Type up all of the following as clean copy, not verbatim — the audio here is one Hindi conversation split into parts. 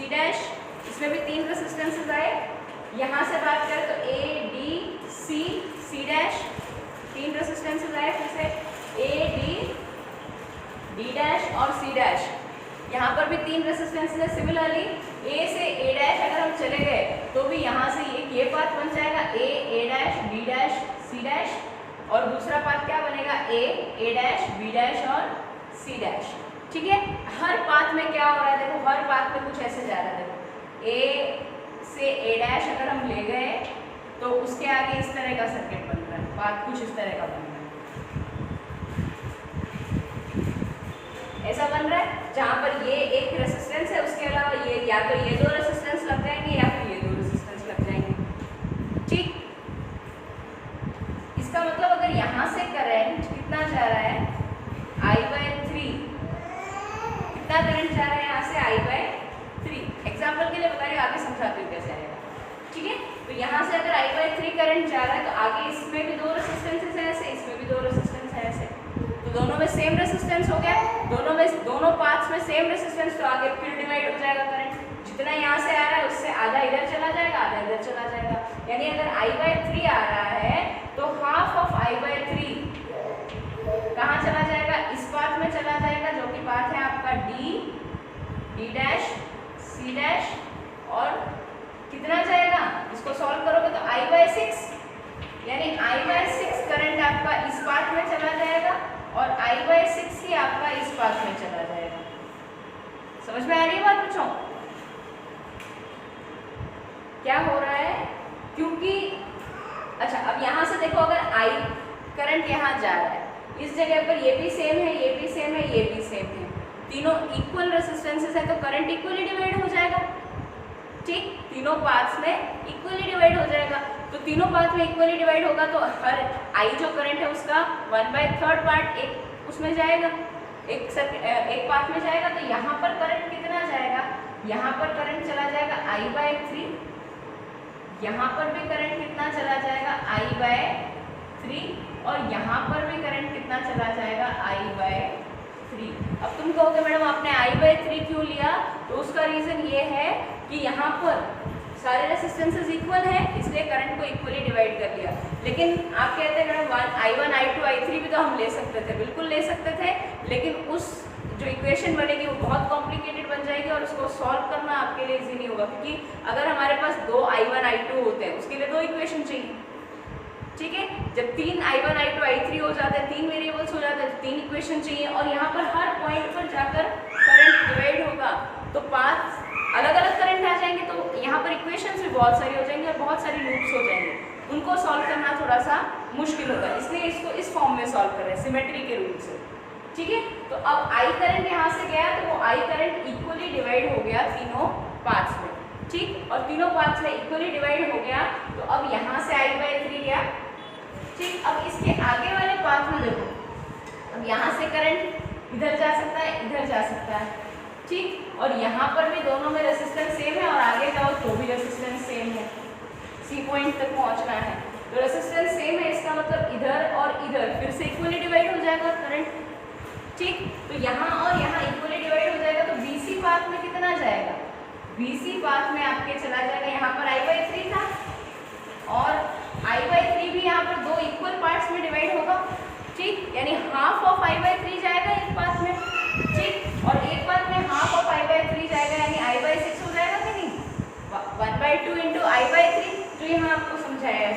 सी डैश, इसमें भी 3 रेसिस्टेंसेज आए। यहाँ से बात करें तो A D C, C dash 3 resistances आए, फिर से ए डी, डी डैश और सी डैश, यहाँ पर भी 3 रेसिस्टेंसेज है। सिमिलरली ए से ए डैश अगर हम चले गए तो भी यहाँ से ये पाथ बन जाएगा A dash, B dash, C dash, और दूसरा पाथ क्या बनेगा ए डैश, बी डैश और सी डैश। ठीक है, हर पाथ में क्या हो रहा है, देखो हर पाथ में कुछ ऐसे जा रहा है। देखो ए से ए डैश अगर हम ले गए तो उसके आगे इस तरह का सर्किट बन रहा है, पाथ कुछ इस तरह का बन रहा है, ऐसा बन रहा है, जहाँ पर ये एक रेसिस्टेंस है, उसके अलावा ये या तो ये 2 रेसिस्टेंस लग जाएंगे या फिर ये 2 रेसिस्टेंस लग जाएंगे। ठीक, इसका मतलब अगर यहाँ से करंट कितना जा रहा है I/3, कितना करंट जा रहा है यहाँ से I/3। एग्जाम्पल के लिए बताइए, आगे समझाती हूँ कैसे आएगा। ठीक है, तो यहाँ से अगर I/3 करंट जा रहा है तो आगे इसमें भी 2 रेसिस्टेंसेस है ऐसे, इसमें भी 2 रेसिस्टेंस है ऐसे, तो दोनों में सेम रेसिस्टेंस हो गया, दोनों पाथ्स में सेम रेसिस्टेंस, तो आगे फिर डिवाइड हो जाएगा करंट। जितना यहाँ से आ रहा है उससे आधा इधर चला जाएगा, आधा इधर चला जाएगा। यानी अगर I/3 आ रहा है तो हाफ ऑफ I/3 कहाँ चला जाएगा, इस पाथ में चला जाएगा, जो कि पाथ है आपका डी डैश, सी डैश, और कितना जाएगा, इसको सॉल्व करोगे तो I/6, यानी I/6 करंट आपका इस पाथ में चला जाएगा और I/6 ही आपका इस पाथ में चला जाएगा। समझ में आ रही है बात बच्चों? क्या हो रहा है, क्योंकि अच्छा अब यहाँ से देखो, अगर I करंट यहाँ जा रहा है, इस जगह पर ये भी सेम है, ये भी सेम है, ये भी सेम है, तीनों इक्वल रेसिस्टेंसेस है, तो करंट इक्वली डिवाइड हो जाएगा। ठीक, तीनों पाथ्स में इक्वली डिवाइड हो जाएगा, तो तीनों पाथ में इक्वली डिवाइड होगा तो हर I जो करंट है उसका 1/3 पार्ट एक उसमें जाएगा, एक पाथ में जाएगा, तो यहाँ पर करंट कितना जाएगा, यहाँ पर करंट चला जाएगा I/3, यहाँ पर भी करंट कितना चला जाएगा I/3, और यहाँ पर भी करंट कितना चला जाएगा I/3। अब तुम कहोगे मैडम आपने I/3 क्यों लिया, तो उसका रीजन ये है कि यहाँ पर सारे रेसिस्टेंसेस इक्वल हैं, इसलिए करंट को इक्वली डिवाइड कर लिया। लेकिन आप कहते हैं मैडम I1, I2, I3 भी तो हम ले सकते थे, बिल्कुल ले सकते थे, लेकिन उस जो इक्वेशन बनेगी वो बहुत कॉम्प्लिकेटेड बन जाएगी और उसको सॉल्व करना आपके लिए इजी नहीं होगा, क्योंकि अगर हमारे पास 2 I1, I2 होते हैं उसके लिए 2 इक्वेशन चाहिए। ठीक है, जब 3 I1, I2, I3 हो जाते हैं, 3 वेरिएबल्स हो जाते हैं, 3 इक्वेशन चाहिए, और यहाँ पर हर पॉइंट पर जाकर करंट डिवाइड होगा तो पाथ अलग अलग करंट आ जाएंगे, तो यहाँ पर इक्वेशंस भी बहुत सारी हो जाएंगी और बहुत सारी लूप्स हो जाएंगे, उनको सॉल्व करना थोड़ा सा मुश्किल होगा, इसलिए इसको इस फॉर्म में सॉल्व कर रहे हैं सिमेट्री के रूल से। ठीक है, तो अब I करंट यहाँ से गया तो वो I करंट इक्वली डिवाइड हो गया तीनों पाथ्स में। ठीक, और तीनों पाथ्स में इक्वली डिवाइड हो गया, तो अब यहाँ से I/3 गया। ठीक, अब इसके आगे वाले पाथ में देखो, अब यहाँ से करंट इधर जा सकता है, इधर जा सकता है। ठीक, और यहाँ पर भी दोनों में रेसिस्टेंस सेम है, और आगे जाओ तो भी रेसिस्टेंस सेम है, सी पॉइंट तक पहुँचना है तो रेसिस्टेंस सेम है, इसका मतलब इधर और इधर फिर से इक्वली डिवाइड हो जाएगा करंट। ठीक, तो यहाँ और यहाँ इक्वली डिवाइड हो जाएगा, तो BC पाथ में कितना जाएगा, BC पाथ में आपके चला जाएगा, यहाँ पर I/3 था और I/3 भी यहाँ पर 2 इक्वल पार्ट्स में डिवाइड होगा। ठीक, यानी हाफ ऑफ I/3 जाएगा एक पाथ में। ठीक, और एक पाथ में हाफ ऑफ I/3 जाएगा, यानी I/6 हो जाएगा कि नहीं, 1/2 इंटू I/3, जो यहाँ आपको समझाया है।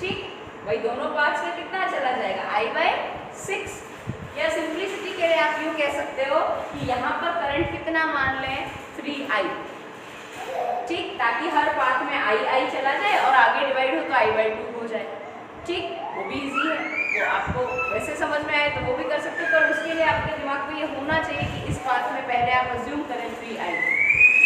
ठीक, भाई दोनों पाथ्स में कितना चला जाएगा I/6, या सिंपलिसिटी के लिए आप यूँ कह सकते हो कि यहाँ पर करंट कितना मान लें 3I। ठीक, ताकि हर पाथ में I चला जाए और आगे डिवाइड हो तो I/2 हो जाए। ठीक, वो भी इजी है, वो आपको वैसे समझ में आए तो वो भी कर सकते हो, पर उसके लिए आपके दिमाग में ये होना चाहिए कि इस पाथ में पहले आप अज्यूम करें 3I।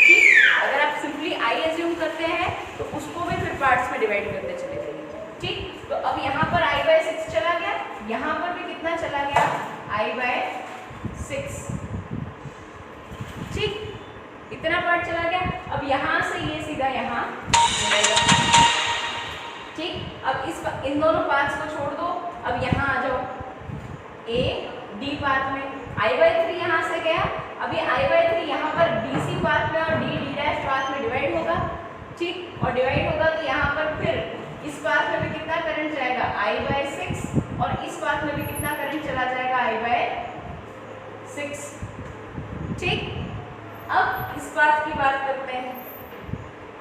ठीक, अगर आप सिंपली I अज्यूम करते हैं तो उसको भी फिर पार्ट्स में डिवाइड करते चले जाइए। ठीक, तो अब यहाँ पर I/6 चला गया, यहाँ पर भी कितना चला गया I/6। ठीक, इतना पार्ट चला गया, अब यहाँ से ये सीधा यहाँ मिलेगा। ठीक, अब इन दोनों पाथ्स को छोड़ दो, अब यहाँ आ जाओ A D पाथ में I/3 यहाँ से गया, अब ये I/3 यहाँ पर BC ठीक, और डिवाइड होगा तो यहाँ पर फिर इस पाथ में भी कितना करंट जाएगा, I/6, और इस पाथ में भी कितना करंट चला जाएगा, I/6। ठीक, अब इस पाथ की बात करते हैं।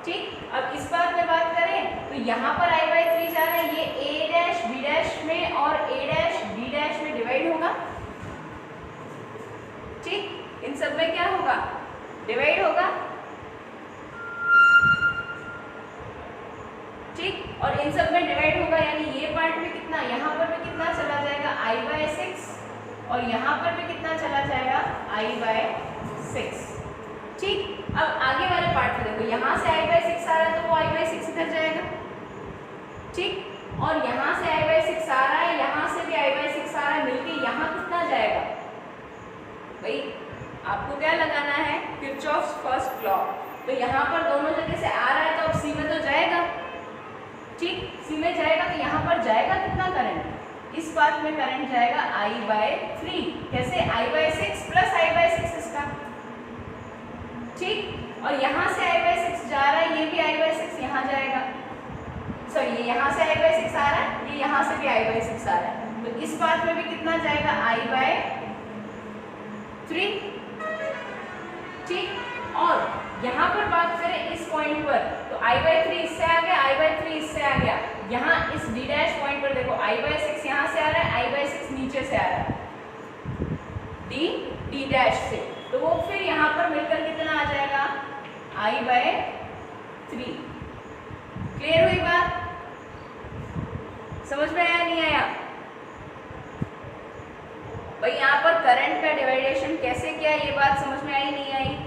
ठीक, अब इस पाथ में बात करें तो यहाँ पर I/3 जा रहा है, ये A' B' में और A' D' में डिवाइड होगा। ठीक, इन सब में क्या होगा, डिवाइड होगा। ठीक, और इन सब में डिवाइड होगा, यानी ये पार्ट में कितना, यहाँ पर भी कितना चला जाएगा, I/6, और यहाँ पर भी कितना चला जाएगा, I/6। ठीक, अब आगे वाले पार्ट में देखो, यहाँ से I/6 आ रहा है तो वो I/6 इधर जाएगा। ठीक, और यहाँ से I/6 आ रहा है, यहाँ से भी I/6 आ रहा है, मिलके यहाँ कितना जाएगा भाई, आपको क्या लगाना है, किरचॉफ्स फर्स्ट लॉ। तो यहाँ पर दोनों जगह से आ रहा है तो अब सी में तो जाएगा। ठीक, सी में जाएगा तो यहाँ पर जाएगा कितना करंट, इस पाथ में करंट जाएगा I/3। कैसे, I/6 प्लस I/6 इसका। ठीक, और यहाँ से I/6 जा रहा है, ये भी I/6 यहाँ जाएगा, सॉरी ये यहाँ से I/6 आ रहा है, ये यहाँ से भी I/6 आ रहा है, तो इस पाथ में भी कितना जाएगा, I/3। ठीक, और यहाँ पर बात करें इस पॉइंट पर तो I/3 इससे आ गया, I/3 इससे आ गया। यहाँ इस D' पॉइंट पर देखो, I/6 यहाँ से आ रहा है, I/6 नीचे से आ रहा है, D' से, तो वो फिर यहाँ पर मिलकर कितना आ जाएगा, I/3। क्लियर हुई बात, समझ में आया नहीं आया भाई? यहाँ पर करंट का डिवाइडेशन कैसे किया, ये बात समझ में आई नहीं आई?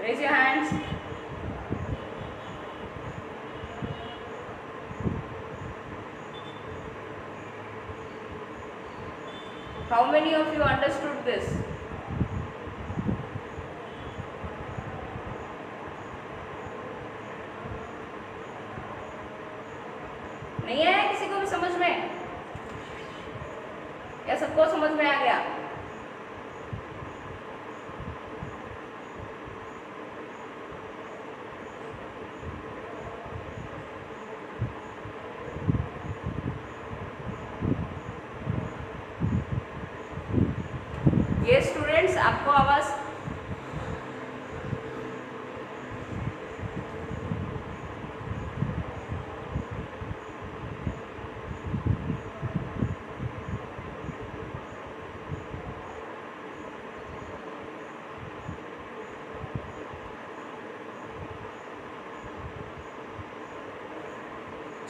Raise your hands. How many of you understood this? नहीं आया किसी को भी समझ में, या सबको समझ में आ गया? ये स्टूडेंट्स आपको आवाज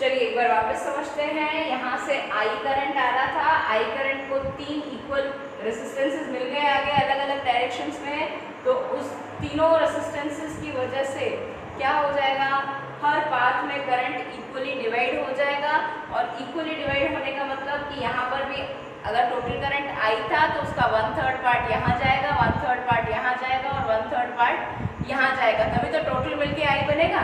चलिए एक बार वापस समझते हैं। यहाँ से I करंट आ रहा था, I करंट को 3 इक्वल रेसिस्टेंसेस मिल गए आगे अलग अलग डायरेक्शंस में, तो उस तीनों रेसिस्टेंसेस की वजह से क्या हो जाएगा, हर पाथ में करंट इक्वली डिवाइड हो जाएगा। और इक्वली डिवाइड होने का मतलब कि यहाँ पर भी अगर टोटल करंट I था तो उसका 1/3 पार्ट यहाँ जाएगा, 1/3 पार्ट यहाँ जाएगा और 1/3 पार्ट यहाँ जाएगा, तभी तो टोटल मिलके I बनेगा।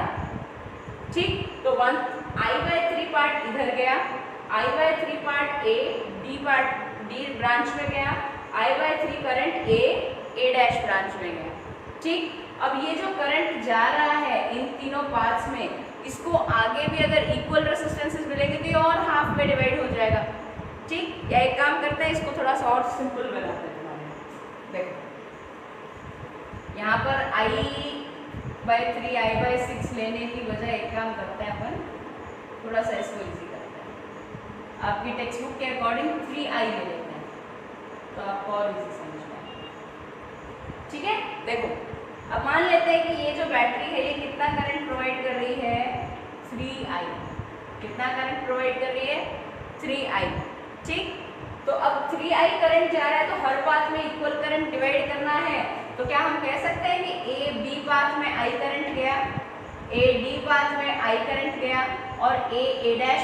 ठीक, तो I/3 पार्ट इधर गया, I/3 पार्ट D ब्रांच में गया, I/3 करंट A' ब्रांच में गया। ठीक, अब ये जो करंट जा रहा है इन तीनों पाथ्स में, इसको आगे भी अगर इक्वल रेसिस्टेंसेस मिलेंगे तो ये और हाफ में डिवाइड हो जाएगा। ठीक, या एक काम करते हैं, इसको थोड़ा सा और सिंपल बनाते हैं। देखो यहाँ पर I/3 I/6 लेने की बजाय एक काम करते हैं, अपन थोड़ा सा इसको इजी करते हैं। आपकी टेक्स्ट बुक के अकॉर्डिंग 3I ले लेते हैं तो आपको और इजी समझ में आएगा। ठीक है, देखो अब मान लेते हैं कि ये जो बैटरी है ये कितना करंट प्रोवाइड कर रही है, 3I। कितना करंट प्रोवाइड कर रही है, 3I। ठीक, तो अब 3I करंट जा रहा है तो हर पाथ में इक्वल करंट डिवाइड करना है, तो क्या हम कह सकते हैं कि AB पाथ में I करंट गया, AD पाथ में I करंट गया और A'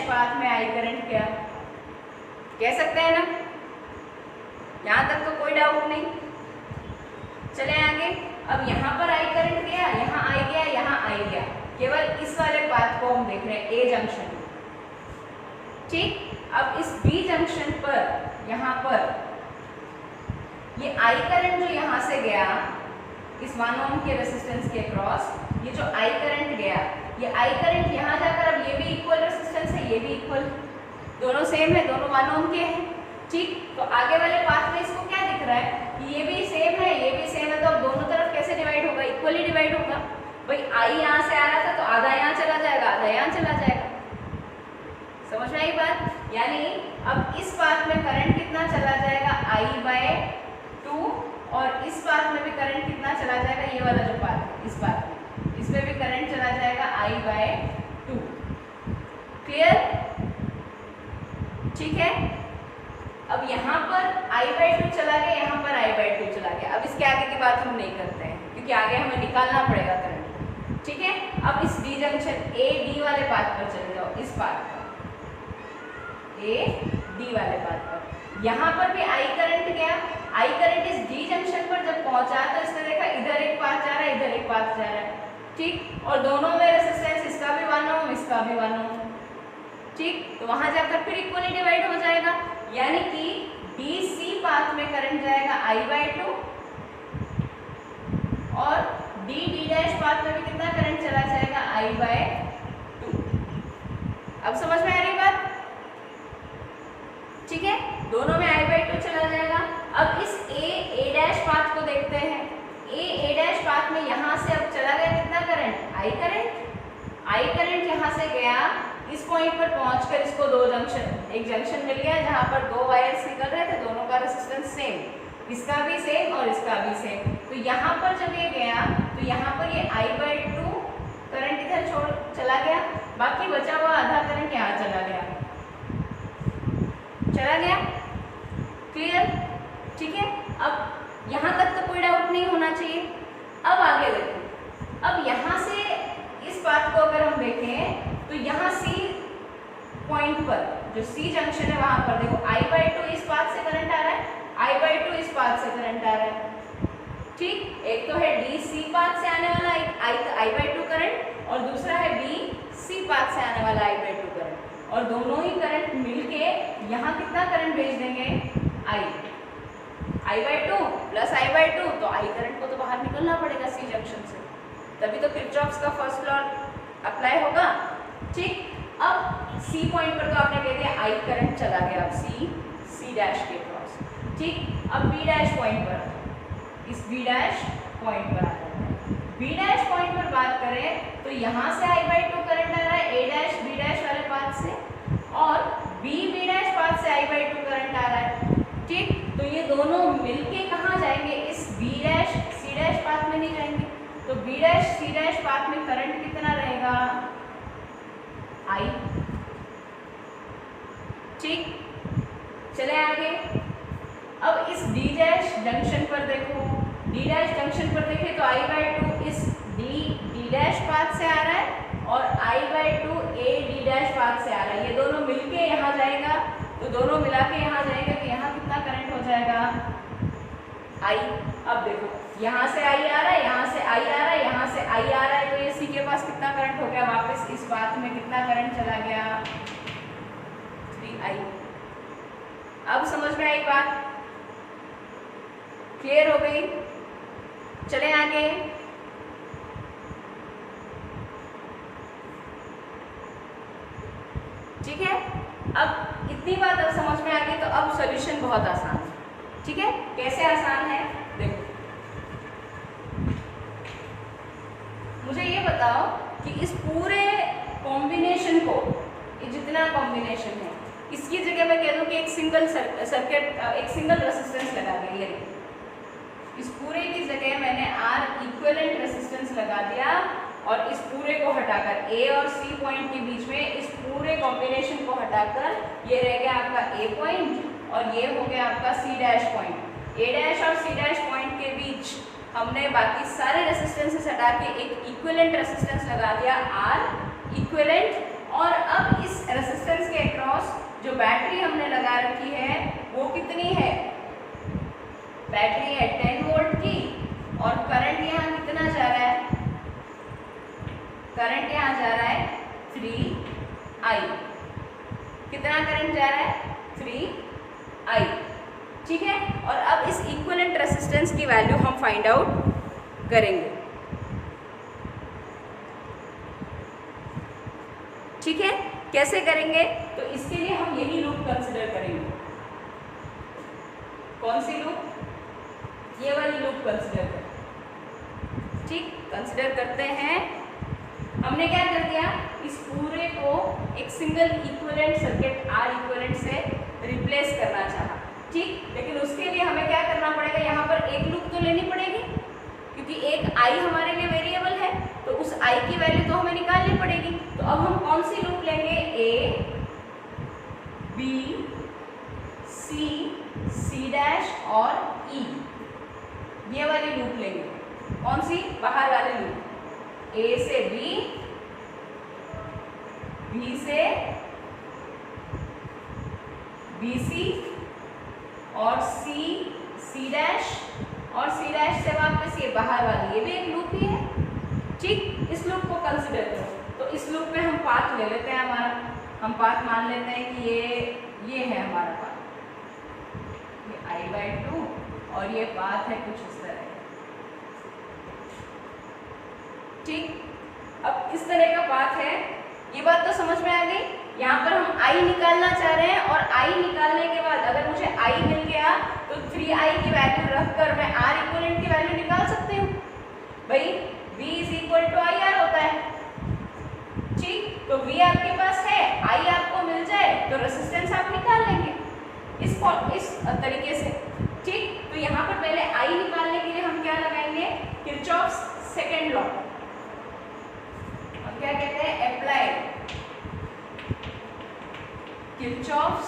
पाथ में I करंट गया, कह सकते हैं ना? यहाँ तक तो कोई डाउट नहीं। चले आगे, अब यहाँ पर I करंट गया, यहाँ I गया, यहाँ I गया, केवल इस वाले पाथ को हम देख रहे हैं A जंक्शन। ठीक, अब इस B जंक्शन पर यहाँ पर ये I करंट जो यहाँ से गया इस 1 ओम के रेसिस्टेंस के अक्रॉस ये जो I करंट गया, ये I करंट यहाँ जाकर अब ये भी इक्वल रेसिस्टेंस है, ये भी इक्वल, दोनों सेम है, दोनों 1 ओम के हैं। ठीक, तो आगे वाले पाथ में इसको क्या दिख रहा है कि ये भी सेम है, ये भी सेम है, तो अब दोनों तरफ कैसे डिवाइड होगा? इक्वली डिवाइड होगा। भाई I यहाँ से आ रहा था तो आधा यहाँ चला जाएगा, आधा यहाँ चला जाएगा। समझ में आई बात? यानी अब इस पाथ में करंट कितना चला जाएगा? I/2, और इस पाथ में भी करंट कितना चला जाएगा? ये वाला जो पाथ है, इस पाथ में, इसमें भी करंट चला जाएगा I/2। क्लियर? ठीक है। अब यहाँ पर I/2 चला गया, यहाँ पर I/2 चला गया। अब इसके आगे की बात हम नहीं करते हैं क्योंकि आगे हमें निकालना पड़ेगा करंट। ठीक है, अब इस डी जंक्शन AD वाले पाथ पर चले जाओ, इस पाथ पर, AD वाले पाथ पर। यहाँ पर भी I करंट गया, I करंट इस डी जंक्शन पर जब पहुंचा तो इसने देखा इधर एक पाथ जा रहा है, इधर एक पाथ जा रहा है। ठीक, और दोनों में रेजिस्टेंस, इसका भी 1 ओम, इसका भी 1 ओम। ठीक, तो वहां जाकर फिर इक्वली डिवाइड हो जाएगा, यानी कि DC पाथ में करंट जाएगा I/2 और D' पाथ में भी कितना करंट चला जाएगा? I/2। अब समझ में आ रही बात? ठीक है, दोनों में I/2 चला जाएगा। अब इस A' पाथ को देखते हैं। A' पाथ में यहाँ से अब चला गया कितना करंट? I करंट यहाँ से गया, इस पॉइंट पर पहुंचकर इसको दो जंक्शन, एक जंक्शन मिल गया जहां पर दो वायर्स निकल रहे थे, दोनों का रेजिस्टेंस सेम, इसका भी सेम और इसका भी सेम। तो यहाँ पर जब ये गया तो यहाँ पर ये I/2 करंट इधर छोड़ चला गया, बाकी बचा हुआ आधा करंट यहाँ चला गया। क्लियर? ठीक है, अब यहाँ तक तो कोई डाउट नहीं होना चाहिए। अब आगे देखो, अब यहाँ से इस बात को अगर हम देखें तो यहाँ C पॉइंट पर, जो C जंक्शन है वहां पर देखो I/2 इस पाथ से करंट आ रहा है, I/2 इस पाथ से करंट आ रहा है। ठीक, एक तो है DC पाथ से आने वाला I/2 करंट और दूसरा है BC पाथ से आने वाला I/2 करंट, और दोनों ही करंट मिलके यहाँ कितना करंट भेज देंगे? I/2 प्लस I/2, तो I करंट को तो बाहर निकलना पड़ेगा C जंक्शन से, तभी तो किरचॉफ्स का फर्स्ट लॉ अप्लाई होगा। ठीक, अब C पॉइंट पर तो आपने कह दिया I करंट चला गया, अब C' के क्रॉस। ठीक, अब B' पॉइंट पर, इस B' पॉइंट पर आता है। B' पॉइंट पर बात करें तो यहाँ से I/2 करंट आ रहा है A' B' वाले पाथ से, और B' पाथ से I/2 करंट आ रहा है। ठीक, तो ये दोनों मिलके कहाँ जाएंगे? इस B' C' पाथ में नहीं जाएंगे, तो B' C' पाथ में करंट कितना रहेगा? I। ठीक, चले आगे। अब इस D' जंक्शन पर देखो, D' जंक्शन पर देखें तो I/2 इस D' पाथ से आ रहा है और I/2 A D' पाथ से आ रहा है। ये दोनों मिलके यहाँ जाएगा, तो दोनों मिला के यहाँ जाएगा, तो यहाँ कितना करंट हो जाएगा? I। अब देखो, यहाँ से I आ रहा है, यहाँ से I आ रहा है, यहाँ से I आ रहा है, तो ये C के पास कितना करंट हो गया? वापस इस पाथ में कितना करंट चला गया? 3I। अब समझ में आई बात? क्लियर हो गई? चले आगे। ठीक है, अब इतनी बात अब समझ में आ गई, तो अब सॉल्यूशन बहुत आसान है। ठीक है, कैसे आसान है? देखो, मुझे ये बताओ कि इस पूरे कॉम्बिनेशन को, ये जितना कॉम्बिनेशन है, इसकी जगह मैं कह दूं कि एक सिंगल सर्किट, एक सिंगल रेजिस्टेंस लगा दिया। ये इस पूरे की जगह मैंने R इक्विवेलेंट रेजिस्टेंस लगा दिया, और इस पूरे को हटाकर A और C पॉइंट के बीच में इस पूरे कॉम्बिनेशन को हटाकर ये रह गया आपका A पॉइंट, और ये हो गया आपका C' पॉइंट। A' और C' पॉइंट के बीच हमने बाकी सारे रेजिस्टेंसेस हटा के एक इक्विवेलेंट रेजिस्टेंस लगा दिया R इक्विवेलेंट, और अब इस रेजिस्टेंस के अक्रॉस जो बैटरी हमने लगा रखी है वो कितनी है? बैटरी है 10 वोल्ट की, और करंट यहाँ कितना जा रहा है? करंट यहाँ जा रहा है 3I। कितना करंट जा रहा है? 3I। ठीक है, और अब इस इक्विवेलेंट रेजिस्टेंस की वैल्यू हम फाइंड आउट करेंगे। ठीक है, कैसे करेंगे? तो इसके लिए हम यही लूप कंसिडर करेंगे। कौन सी लूप? ये वाली लूप कंसिडर करें। ठीक, कंसिडर करते हैं। हमने क्या कर दिया, इस पूरे को एक single equivalent circuit R equivalent से रिप्लेस करना चाहा। ठीक, लेकिन उसके लिए हमें क्या करना पड़ेगा, यहाँ पर एक लूप तो लेनी पड़ेगी, क्योंकि एक आई हमारे लिए वेरिएबल है, तो उस आई की वैल्यू तो हमें निकालनी पड़ेगी। तो अब हम कौन सी लूप लेंगे? ए, बी, सी, सी डैश और ई, ये वाली लूप लेंगे। कौन सी? बाहर वाली लूप। ए से बी, बी से बी सी, और सी, सी डैश, और सी डैश से वापस ये बाहर वाली, ये भी एक लूप ही है। ठीक, इस लूप को कंसिडर करो। तो इस लूप में हम पाथ ले लेते हैं हमारा, हम पाथ मान लेते हैं कि ये है हमारा पाथ, ये i/2, और ये पाथ है कुछ इस तरह। ठीक, अब इस तरह का पाथ है, ये बात तो समझ में आ गई। यहाँ पर हम i निकालना चाह रहे हैं, और i निकालने के बाद अगर मुझे i मिल गया तो 3i की वैल्यू रखकर मैं r इक्विवेलेंट की वैल्यू निकाल सकती हूँ। भाई v = IR होता है। ठीक, तो v आपके पास है, i आपको मिल जाए तो रेजिस्टेंस आप निकाल लेंगे इस तरीके से। ठीक, तो यहाँ पर पहले i निकालने के लिए हम क्या लगाएंगे? Kirchhoff's second law. क्या कहते हैं? Apply Kirchhoff's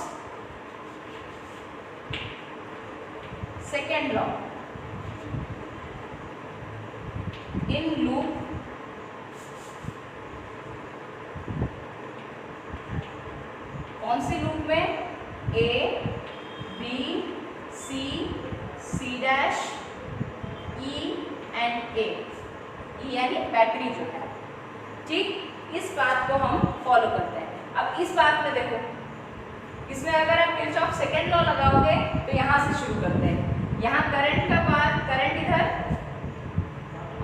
second law in loop कौन सी लूप में? A, B, C, C dash, E and A, यानी बैटरी जो है। ठीक, इस बात को हम फॉलो करते हैं। अब इस बात में देखो, इसमें अगर आप किरचॉफ सेकंड लॉ लगाओगे तो यहाँ से शुरू करते हैं। यहाँ करंट का पाथ, करंट इधर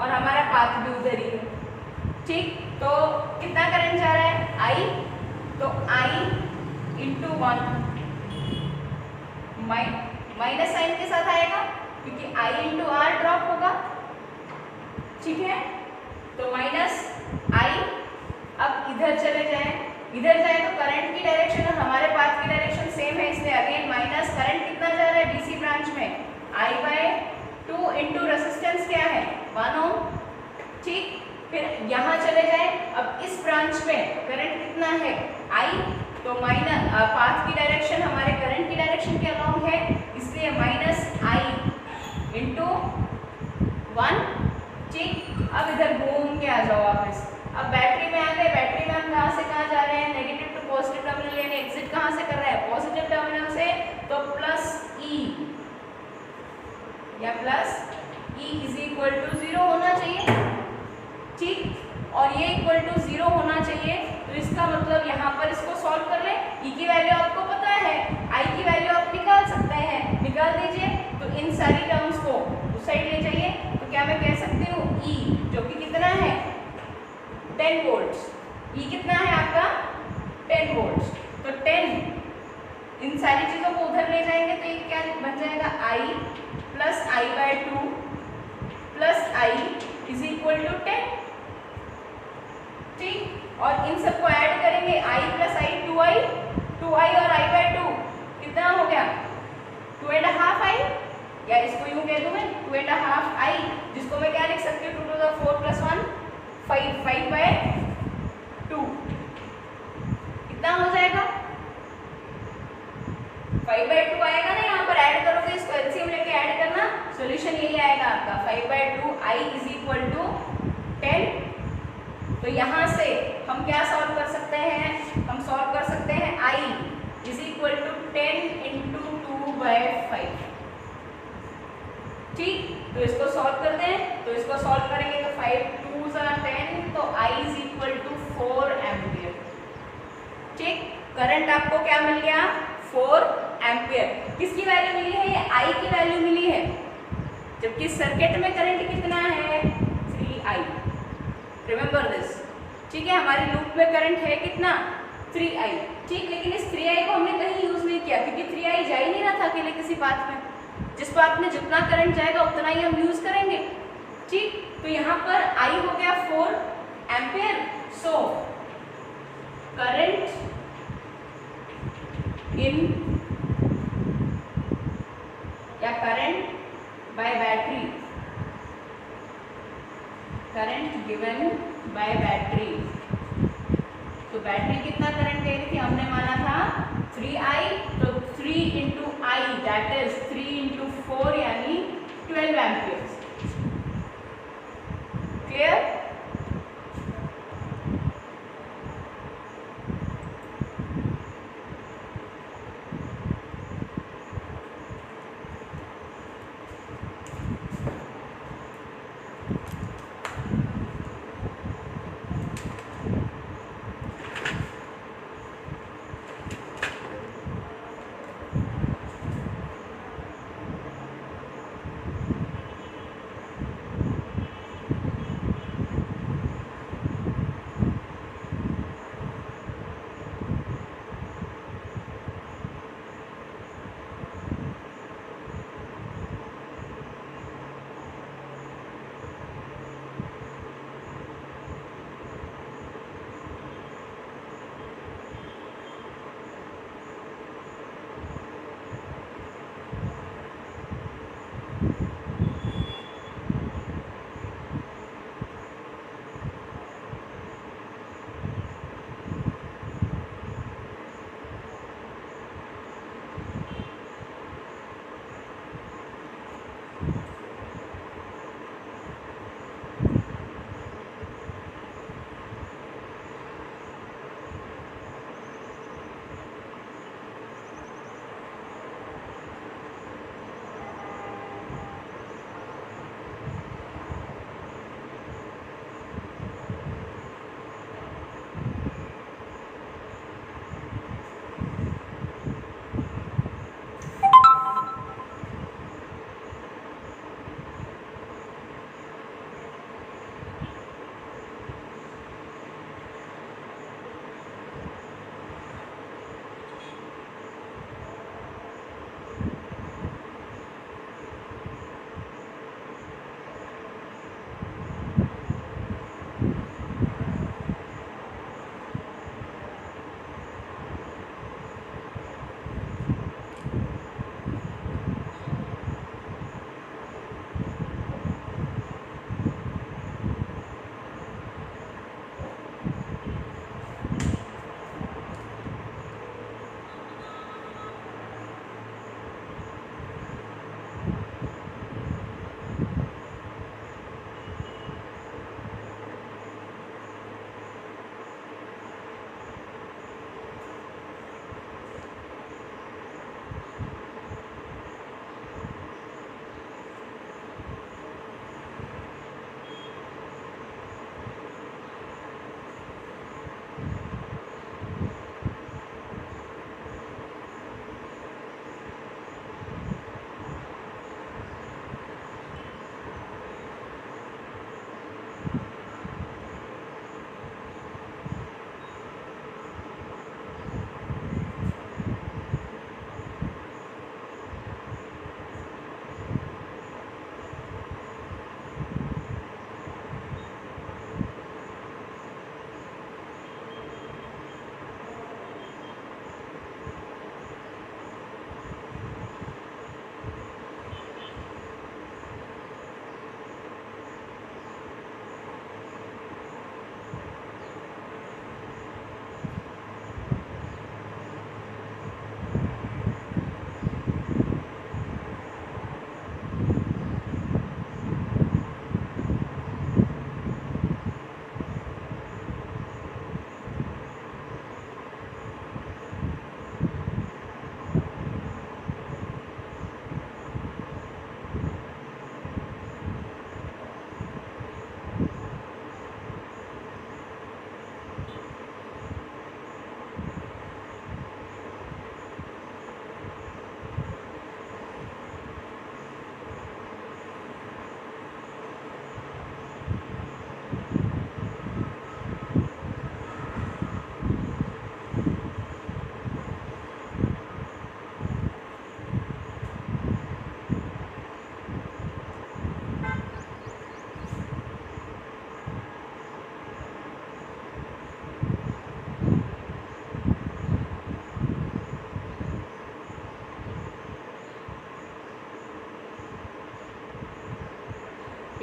और हमारा पाथ भी उधर ही है। ठीक, तो कितना करंट जा रहा है? I, तो I × 1 माइनस साइन के साथ आएगा, क्योंकि I × R ड्रॉप होगा। ठीक है, तो माइनस I। अब इधर चले जाएं, इधर जाए तो करंट की डायरेक्शन और हमारे पाथ की डायरेक्शन सेम है, इसलिए अगेन माइनस। करंट कितना जा रहा है डीसी ब्रांच में? I/2 × रेजिस्टेंस क्या है? 1 ओम। ठीक, फिर यहाँ चले जाए, अब इस ब्रांच में करंट कितना है? I, तो माइनस पाथ की डायरेक्शन हमारे करंट की डायरेक्शन के अलोंग है, इसलिए -I × 1। ठीक, अब इधर घूम के आ जाओ वापस। अब बैटरी में आ गए, बैटरी में हम कहाँ से कहाँ जा रहे हैं? नेगेटिव टू पॉजिटिव टर्मिनल, यानी एग्जिट कहाँ से कर रहे हैं? पॉजिटिव टर्मिनल से, तो +E या +E = 0 होना चाहिए। ठीक, और ये =0 होना चाहिए, तो इसका मतलब यहाँ पर इसको सॉल्व कर लें। E की वैल्यू आपको पता है, I की वैल्यू आप निकाल सकते हैं, निकाल दीजिए। तो इन सारी टर्म्स को उस साइड ले जाइए, तो क्या मैं कह सकती हूँ E जो कि कितना है? 10 वोल्ट्स। E कितना है आपका? 10 वोल्ट्स। तो 10, इन सारी चीज़ों को उधर ले जाएंगे तो ये क्या बन जाएगा? I + I/2 + I = 10। ठीक, और इन सबको ऐड करेंगे, I + I 2I और I/2 कितना हो गया? 2.5I, या इसको यूं कह दूं मैं 2.5I, जिसको मैं क्या लिख सकती हूँ? 2 to the 4 + 1 5/2 कितना हो जाएगा? 5/2 आएगा ना, यहाँ पर ऐड करोगे, इसको एलसीएम लेके ऐड करना, सॉल्यूशन यही आएगा आपका 5/2I = 10। तो यहाँ से हम क्या सॉल्व कर सकते हैं? हम सॉल्व कर सकते हैं I = 10 × 2/5। ठीक, तो इसको सॉल्व करते हैं, तो इसको सॉल्व करेंगे तो 5 2s are 10, तो I = 4 एम्पियर। ठीक, करंट आपको क्या मिल गया? 4 एम्पियर। किसकी वैल्यू मिली है? ये I की वैल्यू मिली है, जबकि सर्किट में करंट कितना है? रिमेंबर दिस, ठीक है। हमारी लूप में करंट है कितना 3i, ठीक। लेकिन इस 3i को हमने कहीं यूज नहीं किया क्योंकि 3i जा ही नहीं रहा था अकेले किसी पाथ में। जिस पाथ में जितना करंट जाएगा उतना ही हम यूज करेंगे, ठीक। तो यहाँ पर i हो गया 4 एम्पियर। सो करंट इन या current by battery, current given by battery. तो बैटरी कितना करंट दे रही थी, हमने माना था 3i, तो 3 into I that is 3 into 4 यानी 12 एम्पियर। क्लियर?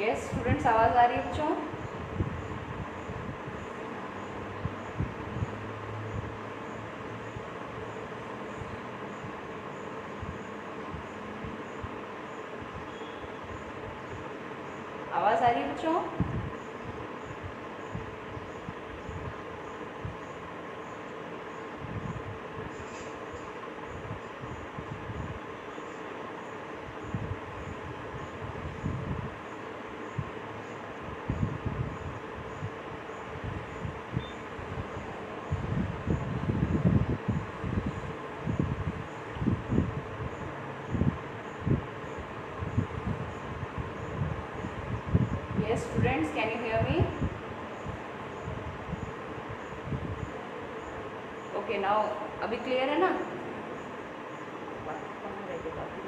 यस स्टूडेंट्स, आवाज़ आ रही है बच्चों? आवाज़ आ रही है बच्चों? Yes students, can you hear me? Okay, now अभी क्लियर है ना?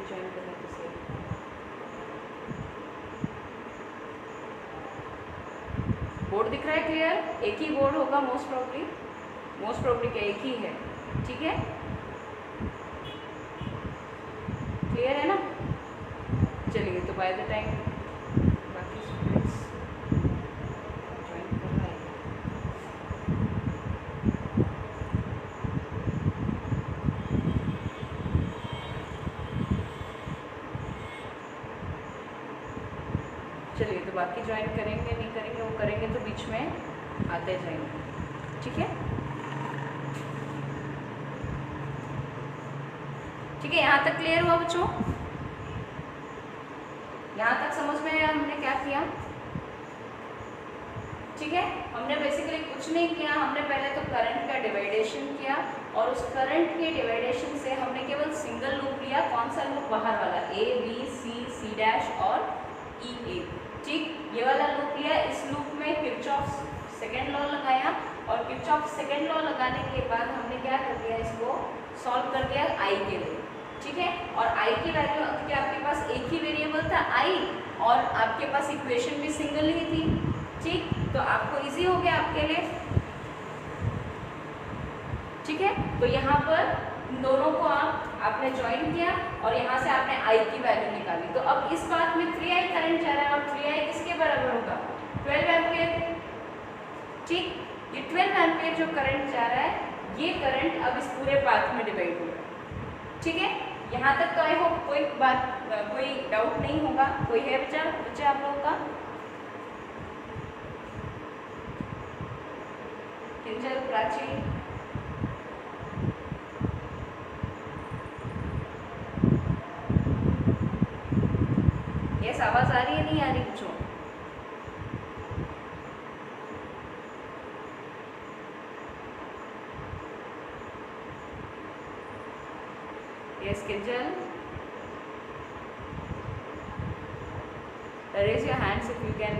ज्वाइन करने को से बोर्ड दिख रहा है क्लियर? एक ही बोर्ड होगा मोस्ट प्रॉब्ली क्या एक ही है, ठीक है? क्लियर है ना? चलिए, तो बाय द टाइम बाकी स्टूडेंट्स ज्वाइन कर रहा है। चलिए, तो बाकी ज्वाइन करेंगे नहीं करेंगे, वो करेंगे तो बीच में आते जाएंगे, ठीक है? ठीक है, यहाँ तक क्लियर हुआ बच्चों? यहाँ तक समझ में आया हमने क्या किया? ठीक है, हमने बेसिकली कुछ नहीं किया। हमने पहले तो करंट का डिवाइडेशन किया और उस करंट के डिवाइडेशन से हमने केवल सिंगल लूप लिया। कौन सा लूप? बाहर वाला, ए बी सी डैश और ई ए, ठीक, ये वाला लूप लिया। इस लूप में किरचॉफ सेकेंड लॉ लगाया और किरचॉफ सेकेंड लॉ लगाने के बाद हमने क्या कर दिया, इसको सॉल्व कर दिया आई के लिए, ठीक है? और आई की वैल्यू, क्योंकि आपके पास एक ही वेरिएबल था आई और आपके पास इक्वेशन भी सिंगल ही थी, ठीक, तो आपको इजी हो गया आपके लिए, ठीक है? तो यहाँ पर दोनों को आपने ज्वाइन किया और यहाँ से आपने आई की वैल्यू निकाली। तो अब इस बात में 3i करंट जा रहा है और 3i किसके बराबर होगा? 12 एम्पियर, ठीक? ये 12 एम्पियर जो करंट जा रहा है, ये करंट अब इस पूरे पाथ में डिवाइड हो रहा है, ठीक है? यहाँ तक तो आई होप कोई डाउट नहीं होगा। कोई है बच्चा आप लोगों का? किंजल, प्राची, यस, आवाज आ रही है नहीं आ रही बच्चों? Yes Kinjal, raise your hands if you can.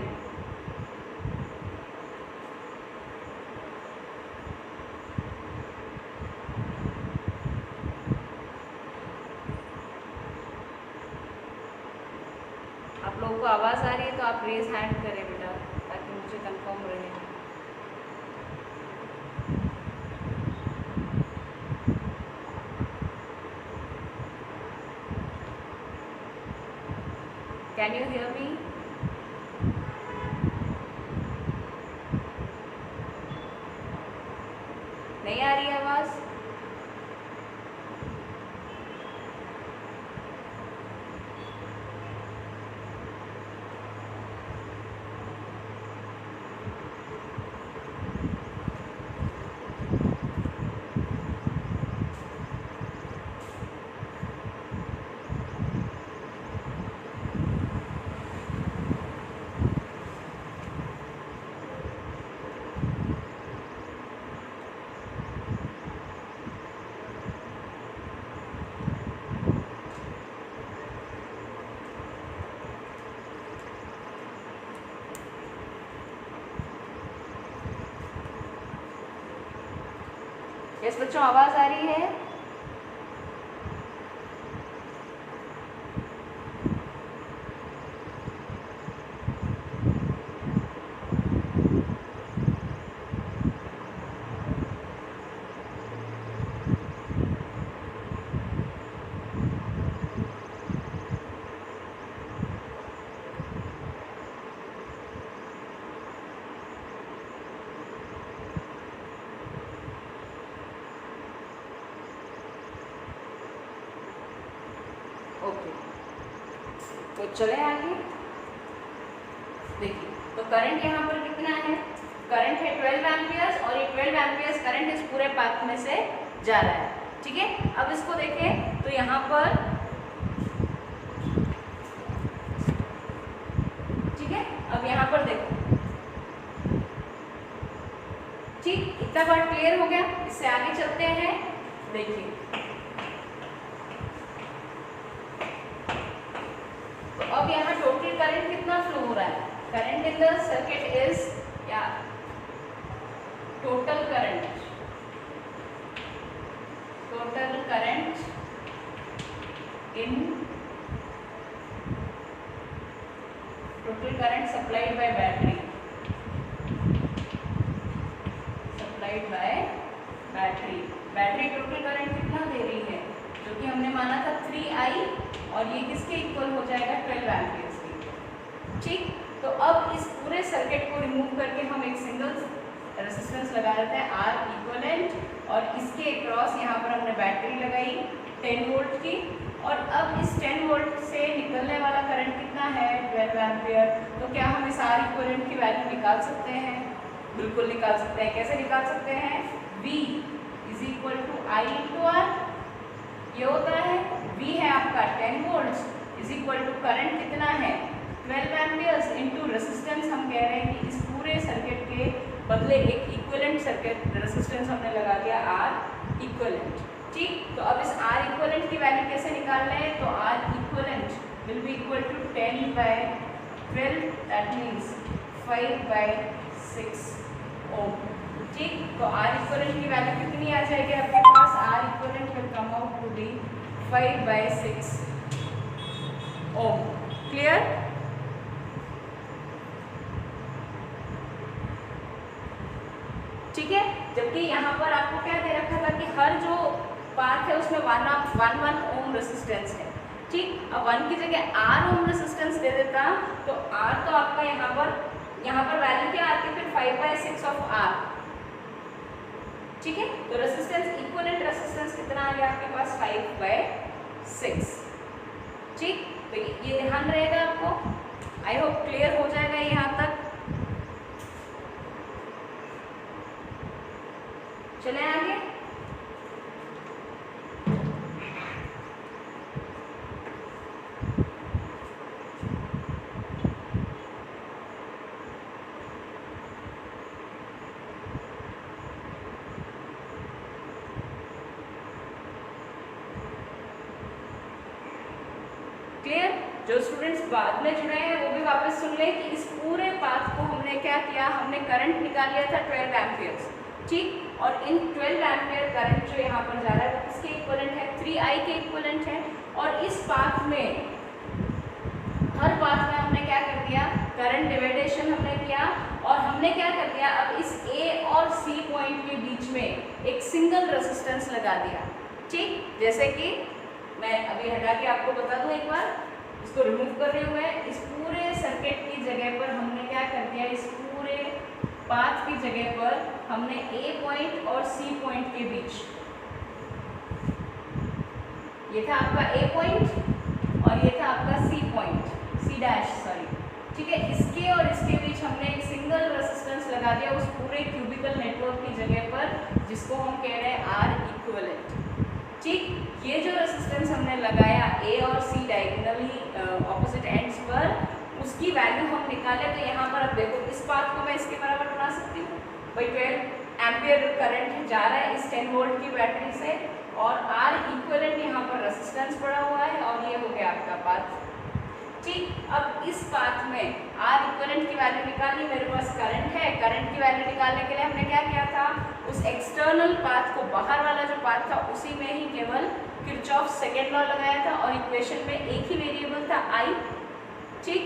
आप लोगों को आवाज़ आ रही है तो आप रेज हैंड करें बेटा, ताकि मुझे कंफर्म रहे। Can you hear me? नहीं आ रही आवाज़? यस बच्चों, आवाज़ आ रही है? तो चले आगे देखिए, तो करंट यहाँ पर कितना है, करंट है 12 एम्पियर्स और ये 12 एम्पियर्स करंट इस पूरे पाथ में से जा रहा है। ठीक है, अब इसको देखें तो यहाँ पर, ठीक है, अब यहाँ पर देखो, ठीक, इतना बार क्लियर हो गया। इससे आगे चलते हैं। देखिए, तो अब यहाँ टोटल करंट कितना फ्लो हो रहा है, current in the circuit is, या total current supplied by battery, battery total current कितना दे रही है, जो कि हमने माना था 3I, और ये किसके इक्वल हो जाएगा, 12 एम्पियर्स के। ठीक, तो अब इस पूरे सर्किट को रिमूव करके हम एक सिंगल रेजिस्टेंस लगा देते हैं R इक्विवेलेंट, और इसके अक्रॉस यहाँ पर हमने बैटरी लगाई 10 वोल्ट की, और अब इस 10 वोल्ट से निकलने वाला करंट कितना है, 12 एम्पियर। तो क्या हम इस R इक्विवेलेंट की वैल्यू निकाल सकते हैं, बिल्कुल निकाल सकते हैं। कैसे निकाल सकते हैं, V is equal to I into R, ये होता है V है आपका 10 volt is equal to current कितना है 12 एम्पियर्स इंटू रेजिस्टेंस। हम कह रहे हैं कि इस पूरे सर्किट के बदले एक इक्विवेलेंट सर्किट रेजिस्टेंस हमने लगा दिया R इक्विवेलेंट। ठीक, तो अब इस R इक्विवेलेंट की वैल्यू कैसे निकालना है, तो R equivalent will be equal to 10 by 12, that means 5/6 ohm. ठीक, तो R इक्विवेलेंट की वैल्यू कितनी आ जाएगी आपके पास, R equivalent will come out to be 5/6 ohm. Clear, ठीक है। जबकि यहाँ पर आपको क्या दे रखा था कि हर जो पाथ है उसमें 1 ओम रेजिस्टेंस है। ठीक, अब 1 की जगह R ओम रेजिस्टेंस दे देता तो R तो आपका यहाँ पर वैल्यू क्या आती है फिर 5/6 ऑफ R। ठीक है, तो रेजिस्टेंस इक्विवेलेंट रेजिस्टेंस कितना आ गया आपके पास 5/6। ठीक, तो ये ध्यान रहेगा आपको, आई होप क्लियर हो जाएगा यहाँ तक। चले आगे, क्लियर। जो स्टूडेंट्स बाद में जुड़े हैं वो भी वापस सुन लें कि इस पूरे पाथ को हमने क्या किया, हमने करंट निकाल लिया था 12 एम्पियर्स। ठीक, और इन 12 एम्पियर करंट जो यहाँ पर जा रहा है इसके इक्विवेलेंट है 3I के इक्विवेलेंट है, और इस पाथ में हर पाथ में हमने क्या कर दिया, करंट डिवाइडेशन हमने किया, और हमने क्या कर दिया, अब इस A और C पॉइंट के बीच में एक सिंगल रेजिस्टेंस लगा दिया। ठीक, जैसे कि मैं अभी हटा के आपको बता दूं एक बार, इसको रिमूव कर रहे हुए इस पूरे सर्किट की जगह पर हमने क्या कर दिया, इस पूरे पाथ की जगह पर हमने A पॉइंट और C पॉइंट के बीच, ये था आपका A पॉइंट और ये था आपका C point, C dash sorry. ठीक है, इसके और इसके बीच हमने एक सिंगल रेजिस्टेंस लगा दिया उस पूरे क्यूबिकल नेटवर्क की जगह पर, जिसको हम कह रहे हैं R इक्विवेलेंट। ठीक, ये जो रेजिस्टेंस हमने लगाया A और C डायगोनली ऑपोजिट एंड्स पर, उसकी वैल्यू हम निकाले तो यहाँ पर अब देखो इस पाथ को मैं इसके बराबर बना सकती हूँ भाई, 12 एम्पियर करंट जा रहा है इस 10 वोल्ट की बैटरी से, और R इक्विवेलेंट यहाँ पर रेजिस्टेंस पड़ा हुआ है, और ये हो गया आपका पाथ। ठीक, अब इस पाथ में R इक्विवेलेंट की वैल्यू निकालनी, मेरे पास करंट है, करंट की वैल्यू निकालने के लिए हमने क्या किया था, उस एक्सटर्नल पाथ को, बाहर वाला जो पाथ था उसी में ही केवल किरचॉफ सेकेंड लॉ लगाया था, और इक्वेशन में एक ही वेरिएबल था I। ठीक,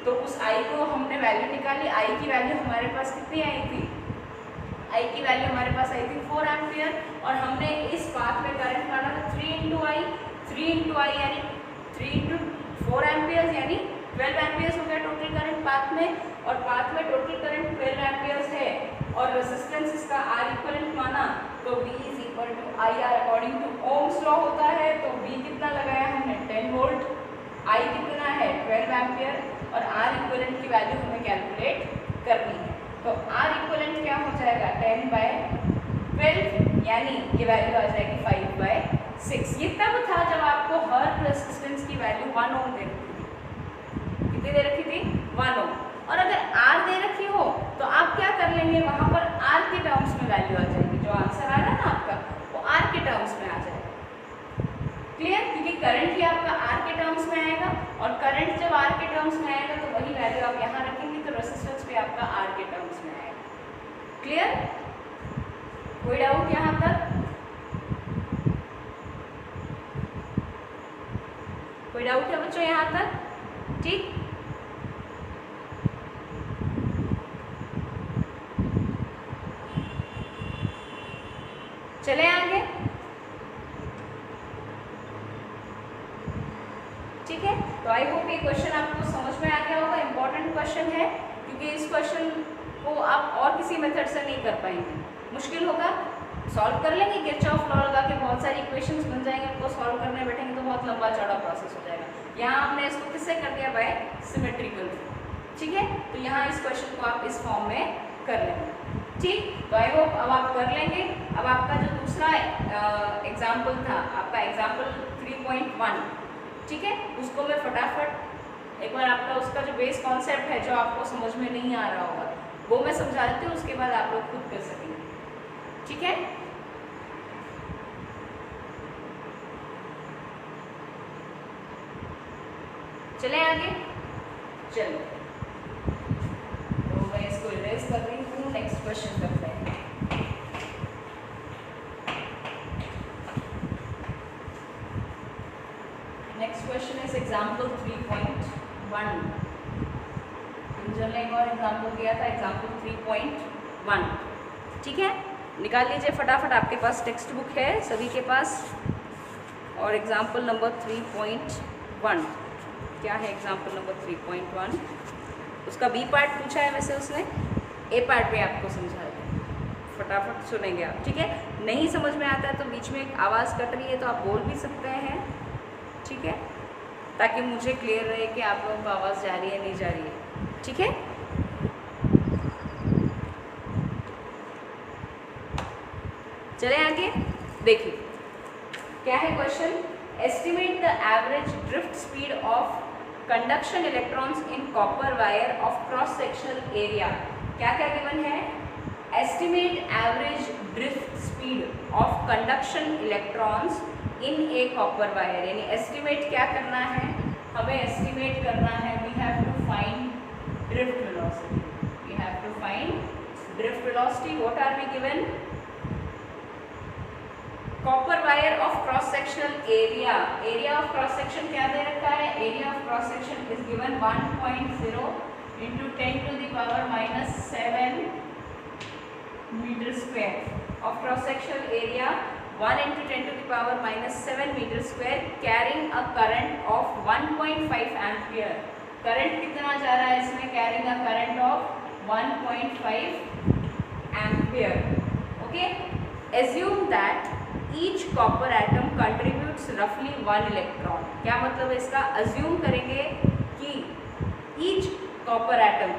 तो उस I को हमने वैल्यू निकाली, I की वैल्यू हमारे पास कितनी आई थी, I की वैल्यू हमारे पास आई थी 4 एम्पियर, और हमने इस पाथ में करंट माना था 3 इंटू I यानी 3 इंटू 4 एम्पियर्स यानी 12 एम्पियर्स हो गया टोटल करंट पाथ में, और पाथ में टोटल करंट 12 एम्पियर्स है, और रेजिस्टेंस इसका R इक्विवेलेंट माना तो V is equal to IR according to Ohm's law होता है। तो V कितना लगाया हमने 10 वोल्ट, आई कितना है 12 एम्पियर और आर इक्विवेलेंट की वैल्यू हमें कैलकुलेट करनी है। तो आर इक्विवेलेंट क्या हो जाएगा 10/12 यानी ये वैल्यू आ जाएगी 5/6। ये तब था जब आपको हर रेजिस्टेंस की वैल्यू 1 ओम दे रखी थी। कितनी दे रखी थी 1 ओम। और अगर आर दे रखी हो तो आप क्या कर लेंगे वहां पर आर के टर्म्स में वैल्यू आ जाएगी। जो आंसर आ रहा है ना आपका वो आर के टर्म्स में आ जाएगा। क्लियर? क्योंकि करंट ही आपका आर के टर्म्स में आएगा और करंट जब आर के टर्म्स में आएगा तो वही वैल्यू आप यहाँ रखेंगे तो रेजिस्टेंस भी आपका आर के टर्म्स में आएगा। क्लियर? कोई डाउट यहाँ तक? कोई डाउट है बच्चों यहाँ तक? ठीक, चले आगे। ठीक है, तो आई होप ये क्वेश्चन आपको समझ में आ गया होगा। इंपॉर्टेंट क्वेश्चन है क्योंकि इस क्वेश्चन को आप और किसी मेथड से नहीं कर पाएंगे, मुश्किल होगा। सॉल्व कर लेंगे, किरचॉफ लॉ लगा के बहुत सारी इक्वेशंस बन जाएंगे, उनको सॉल्व करने बैठेंगे तो बहुत लंबा चौड़ा प्रोसेस हो जाएगा। यहाँ हमने इसको किससे कर दिया बाय सिमेट्रिकल। ठीक है, तो यहाँ इस क्वेश्चन को आप इस फॉर्म में कर लेंगे। ठीक, तो आई होप अब आप कर लेंगे। अब आपका जो दूसरा एग्जाम्पल था, आपका एग्जाम्पल 3.1, ठीक है, उसको मैं फटाफट एक बार आपका उसका जो बेस कॉन्सेप्ट है जो आपको समझ में नहीं आ रहा होगा वो मैं समझा देती हूँ, उसके बाद आप लोग खुद कर सकेंगे। ठीक है, चले आगे। चलो, तो मैं इसको इरेज कर रही हूँ, नेक्स्ट क्वेश्चन करते हैं। Next question is example 3.1। एक और एग्जाम्पल दिया था, एग्जाम्पल 3.1। ठीक है, निकाल लीजिए फटाफट, आपके पास टेक्स्ट बुक है सभी के पास। और एग्जाम्पल नंबर 3.1 क्या है? एग्जाम्पल नंबर 3.1 उसका बी पार्ट पूछा है वैसे उसने, ए पार्ट में आपको समझा है, फटाफट सुनेंगे आप। ठीक है, नहीं समझ में आता है तो बीच में एक आवाज़ कट रही है तो आप बोल भी सकते हैं। ठीक है, ताकि मुझे क्लियर रहे कि आप लोगों को आवाज़ जा रही है नहीं जा रही है। ठीक है, चले आगे। देखिए क्या है question. Estimate the average drift speed of conduction electrons in copper wire of cross sectional area. क्या क्या गिवन है? Estimate average drift speed of conduction electrons in a copper wire. यानी एस्टिमेट क्या करना है हमें? एस्टिमेट करना है, we have to find drift velocity. We have to find drift velocity. What are we given? Copper wire of cross sectional area. Area of cross section क्या दे रखा है? Area of cross section is given 1.0 into 10 to the power -7 metre square of cross sectional area 1 into 10 to the power -7 metre square carrying a current of 1.5 ampere. Current कितना जा रहा है इसमें? Carrying a current of 1.5 ampere. Okay, assume that each copper atom contributes रफली 1 इलेक्ट्रॉन। क्या मतलब इसका? अज्यूम करेंगे कि ईच कॉपर एटम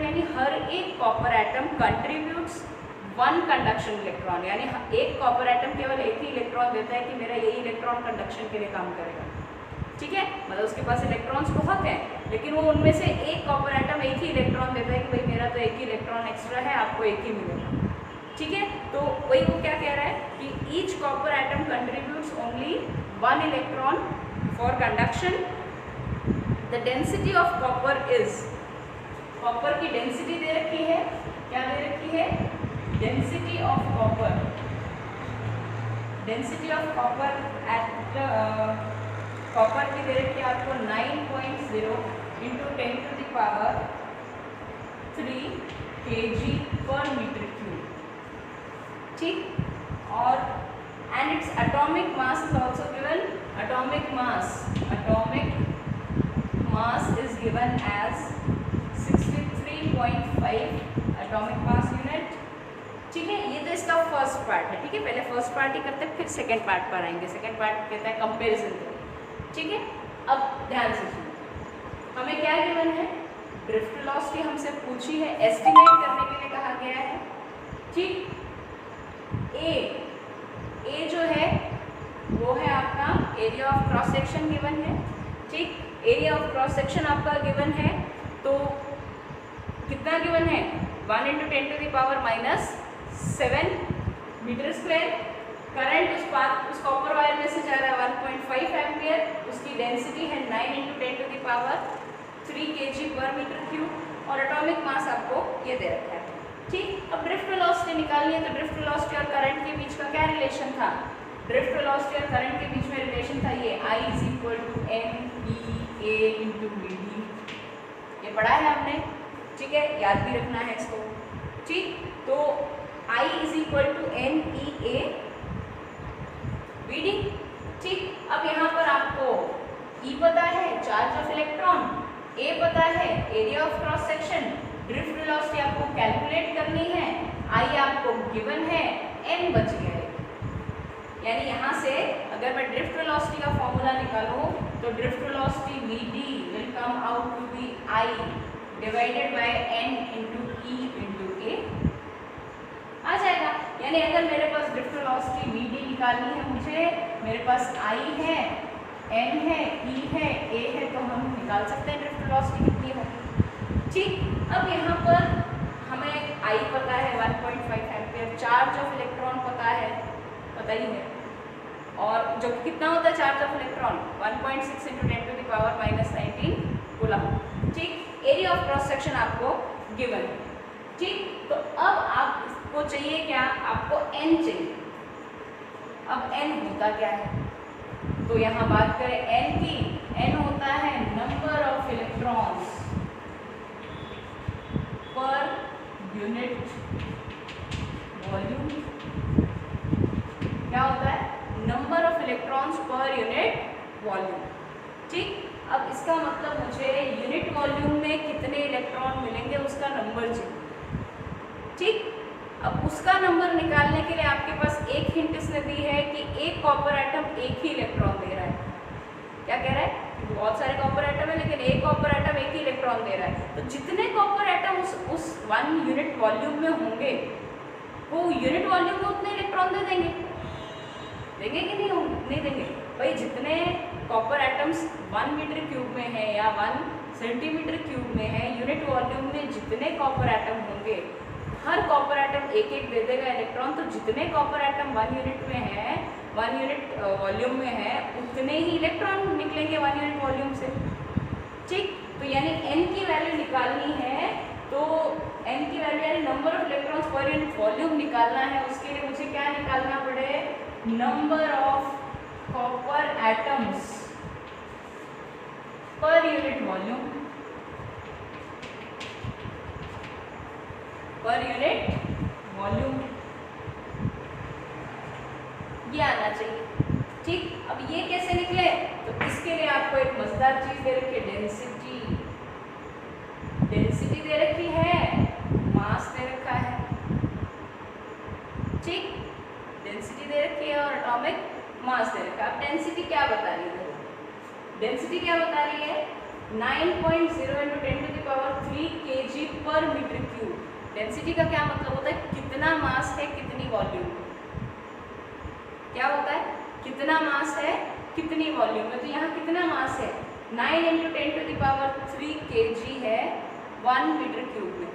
यानी हर एक copper atom contributes 1 conduction electron. यानी एक कॉपर एटम केवल एक ही इलेक्ट्रॉन देता है कि मेरा यही इलेक्ट्रॉन कंडक्शन के लिए काम करेगा। ठीक है, मतलब उसके पास इलेक्ट्रॉन्स बहुत हैं लेकिन वो उनमें से एक कॉपर एटम एक ही इलेक्ट्रॉन देता है कि भाई मेरा तो एक ही इलेक्ट्रॉन एक्स्ट्रा है, आपको एक ही मिलेगा। ठीक है, तो वही वो क्या कह रहा है कि each copper atom contributes only 1 electron for conduction. The density of copper is, copper की डेंसिटी दे रखी है, क्या दे रखी है? Density of copper, density of copper at copper की दे रखी है आपको 9.0 into 10 to the power 3 kg per metre cube. ठीक, और and its atomic mass is also given. Atomic mass is given as 63.5 atomic mass unit. ठीक है, ये तो इसका फर्स्ट पार्ट है। ठीक है, पहले फर्स्ट पार्ट ही करते हैं फिर सेकेंड पार्ट पर आएंगे। सेकेंड पार्ट कहता है कंपेरिजन। ठीक है, अब ध्यान से सुनो, हमें क्या गिवन है, ड्रिफ्ट वेलोसिटी हमसे पूछी है, एस्टिमेट करने के लिए कहा गया है। ठीक, ए जो है वो है आपका area of cross section given है। ठीक, एरिया ऑफ क्रॉस सेक्शन आपका गिवन है, तो कितना गिवन है, 1 × 10⁻⁻7 मीटर स्क्वायर। करंट उस कॉपर वायर में से जा रहा है 1.5 एम्पियर, उसकी डेंसिटी है 9 × 10⁻³ kg/m3 और एटॉमिक मास आपको ये दे रखा है। ठीक, अब ड्रिफ्ट वेलोसिटी निकालनी है, तो ड्रिफ्ट वेलोसिटी और करंट के बीच का क्या रिलेशन था, ड्रिफ्ट वेलोसिटी और करंट के बीच में रिलेशन था ये I = NEA × VD। ये पढ़ा है हमने, ठीक है, याद भी रखना है इसको। ठीक, तो I = NEA VD। ठीक, अब यहाँ पर आपको E पता है, चार्ज ऑफ इलेक्ट्रॉन, A पता है, area of cross section, drift velocity आपको कैलकुलेट करनी है, I आपको गिवन है, N बच गया। यानी यहाँ से अगर मैं ड्रिफ्ट वेलोसिटी का फॉर्मूला निकालूं तो drift velocity VD will come out to be I divided by N × E × A आ जाएगा। यानी अगर मेरे पास ड्रिफ्ट वेलोसिटी VD निकालनी है मुझे, मेरे पास I है, N है, E है, A है, तो हम निकाल सकते हैं ड्रिफ्ट वेलोसिटी कितनी होगी। ठीक, अब यहाँ पर हमें I पता है 1.5 एम्पियर, चार्ज ऑफ इलेक्ट्रॉन पता ही है, और जो कितना होता है चार्ज ऑफ इलेक्ट्रॉन, 1.6 × 10⁻⁻19 कूलम। ठीक, एरिया ऑफ क्रॉस सेक्शन आपको गिवन है। ठीक, तो अब आपको चाहिए क्या, आपको N चाहिए। अब N होता क्या है, तो यहाँ बात करें N की, N होता है number of electrons per unit volume. क्या होता है, number of electrons per unit volume. ठीक, अब इसका मतलब मुझे यूनिट वॉल्यूम में कितने इलेक्ट्रॉन मिलेंगे उसका नंबर चाहिए। ठीक, अब उसका नंबर निकालने के लिए आपके पास एक हिंट इसने दी है कि एक कॉपर एटम एक ही इलेक्ट्रॉन दे रहा है। क्या कह रहा है, बहुत सारे कॉपर एटम है लेकिन एक कॉपर एटम एक ही इलेक्ट्रॉन दे रहा है, तो जितने कॉपर एटम उस 1 यूनिट वॉल्यूम में होंगे वो यूनिट वॉल्यूम में उतने इलेक्ट्रॉन दे देंगे कि नहीं देंगे भाई। जितने कॉपर एटम्स 1 मीटर क्यूब में है या 1 सेंटीमीटर क्यूब में है, यूनिट वॉल्यूम में जितने कॉपर एटम होंगे हर कॉपर एटम एक एक दे देगा इलेक्ट्रॉन, तो जितने कॉपर एटम 1 यूनिट में है, 1 यूनिट वॉल्यूम में है, उतने ही इलेक्ट्रॉन निकलेंगे 1 यूनिट वॉल्यूम से। ठीक, तो यानी N की वैल्यू निकालनी है, तो N की वैल्यू यानी number of electrons per unit volume निकालना है, उसके लिए मुझे क्या निकालना पड़े, number of copper atoms per unit volume, per unit volume, ये आना चाहिए। ठीक, अब ये कैसे निकले, तो इसके लिए आपको एक मजेदार चीज दे रखी है, डेंसिटी। डेंसिटी दे रखी है, मास दे रखा है। ठीक, डेंसिटी दे रखी है और एटॉमिक मास दे रखा है। अब डेंसिटी क्या बता रही है, डेंसिटी क्या बता रही है, 9.0 × 10⁻³ kg/m3। डेंसिटी का क्या मतलब होता है, कितना मास है कितनी वॉल्यूम। क्या होता है, कितना मास है कितनी वॉल्यूम है, तो यहाँ कितना मास है, 9 × 10⁻³ kg है 1 मीटर क्यूब में।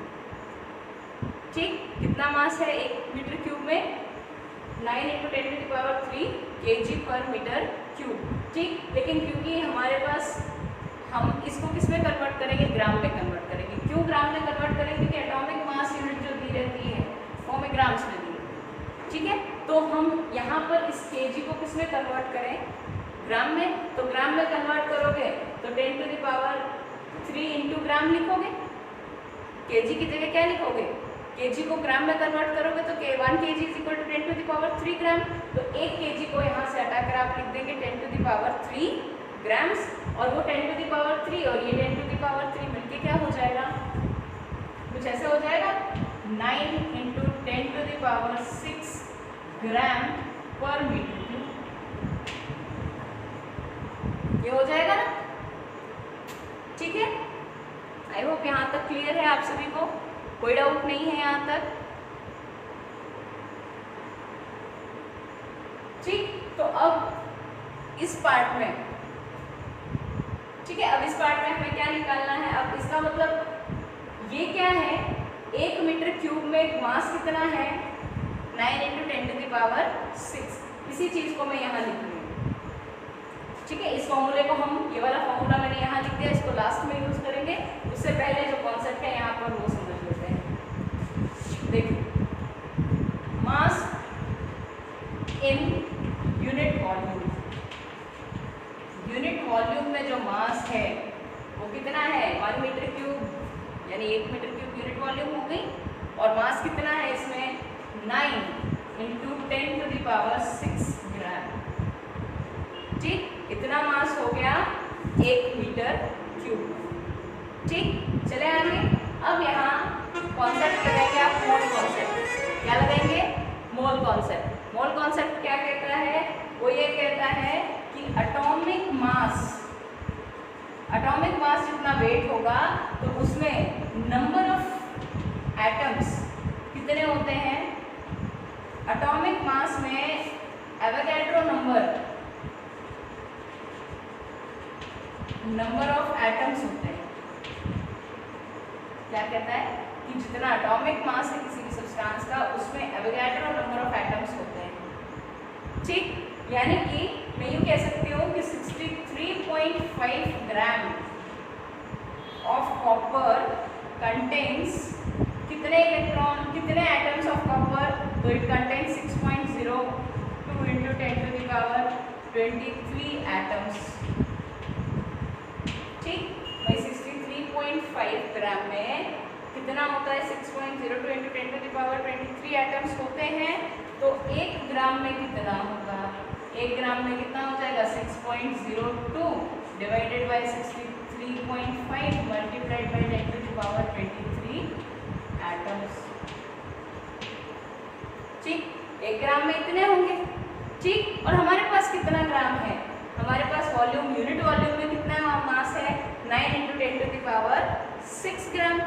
ठीक, कितना मास है 1 मीटर क्यूब में, 9 × 10⁻³ kg/m3। ठीक, लेकिन क्योंकि हमारे पास, हम इसको किस में कन्वर्ट करेंगे, ग्राम में कन्वर्ट करेंगे। क्यों ग्राम में कन्वर्ट करेंगे, क्योंकि एटॉमिक मास यूनिट जो दी रहती है वो हमें ग्राम्स में दी है। ठीक है, तो हम यहाँ पर इस kg को किस में कन्वर्ट करें, ग्राम में। तो ग्राम में कन्वर्ट करोगे तो 10⁻³ × ग्राम लिखोगे, kg की जगह क्या लिखोगे, kg को ग्राम में कन्वर्ट करोगे तो 1 kg = 10⁻³ ग्राम। तो 1 kg को यहाँ से हटाकर आप लिख देंगे 10⁻³ ग्राम्स, और वो 10⁻³ और ये 10⁻³ मिलके क्या हो जाएगा, कुछ ऐसे हो जाएगा, 9 × 10⁻6 ग्राम/m3। ये हो जाएगा ना। ठीक है, आई होप यहाँ तक क्लियर है आप सभी को, कोई डाउट नहीं है यहाँ तक। ठीक, तो अब इस पार्ट में, ठीक है, अब इस पार्ट में हमें क्या निकालना है। अब इसका मतलब ये क्या है, 1 मीटर क्यूब में मास कितना है, 9 × 10⁻6। इसी चीज को मैं यहाँ लिख रही हूँ। ठीक है, इस फॉर्मूले को हम, ये वाला फॉर्मूला मैंने यहाँ लिख दिया, इसको लास्ट में यूज करेंगे। उससे पहले जो कॉन्सेप्ट है यहाँ पर वो समझ लेते हैं। देखिए, mass in unit volume, unit volume में जो मास है वो कितना है, 1 मीटर क्यूब, यानी 1 मीटर क्यूब यूनिट वॉल्यूम हो गई। और मास कितना है इसमें, 9 × 10⁻6 ग्राम। ठीक, इतना मास हो गया 1 मीटर क्यूब। ठीक, चले आगे। अब यहाँ कॉन्सेप्ट लगाएंगे आप, मोल कॉन्सेप्ट। क्या लगाएंगे, मोल कॉन्सेप्ट। मोल कॉन्सेप्ट क्या कहता है, वो ये कहता है कि एटॉमिक मास जितना वेट होगा तो उसमें नंबर ऑफ एटम्स कितने होते हैं। एटॉमिक मास में एवोगैड्रो नंबर ऑफ एटम्स होते हैं। क्या कहता है कि जितना एटॉमिक मास है किसी भी सब्सटेंस का, उसमें एवोगैड्रो नंबर ऑफ एटम्स होते हैं। ठीक, यानी कि मैं यूँ कह सकती हूँ कि 63.5 ग्राम ऑफ कॉपर कंटेन्स कितने इलेक्ट्रॉन, कितने एटम्स ऑफ कॉपर, तो इट कंटेन्स 6.02 × 10⁻23 एटम्स। ठीक, भाई 63.5 ग्राम में कितना होता है, 6.02 × 10⁻23 एटम्स होते हैं। तो 1 ग्राम में कितना होगा, 1 ग्राम में कितना हो जाएगा, 6.02 divided by 63.5 multiplied by 10⁻23 atoms. ठीक, 1 ग्राम में इतने होंगे। ठीक, और हमारे पास कितना ग्राम है, हमारे पास वॉल्यूम, यूनिट वॉल्यूम में कितना मास है, 9 × 10⁻6 ग्राम।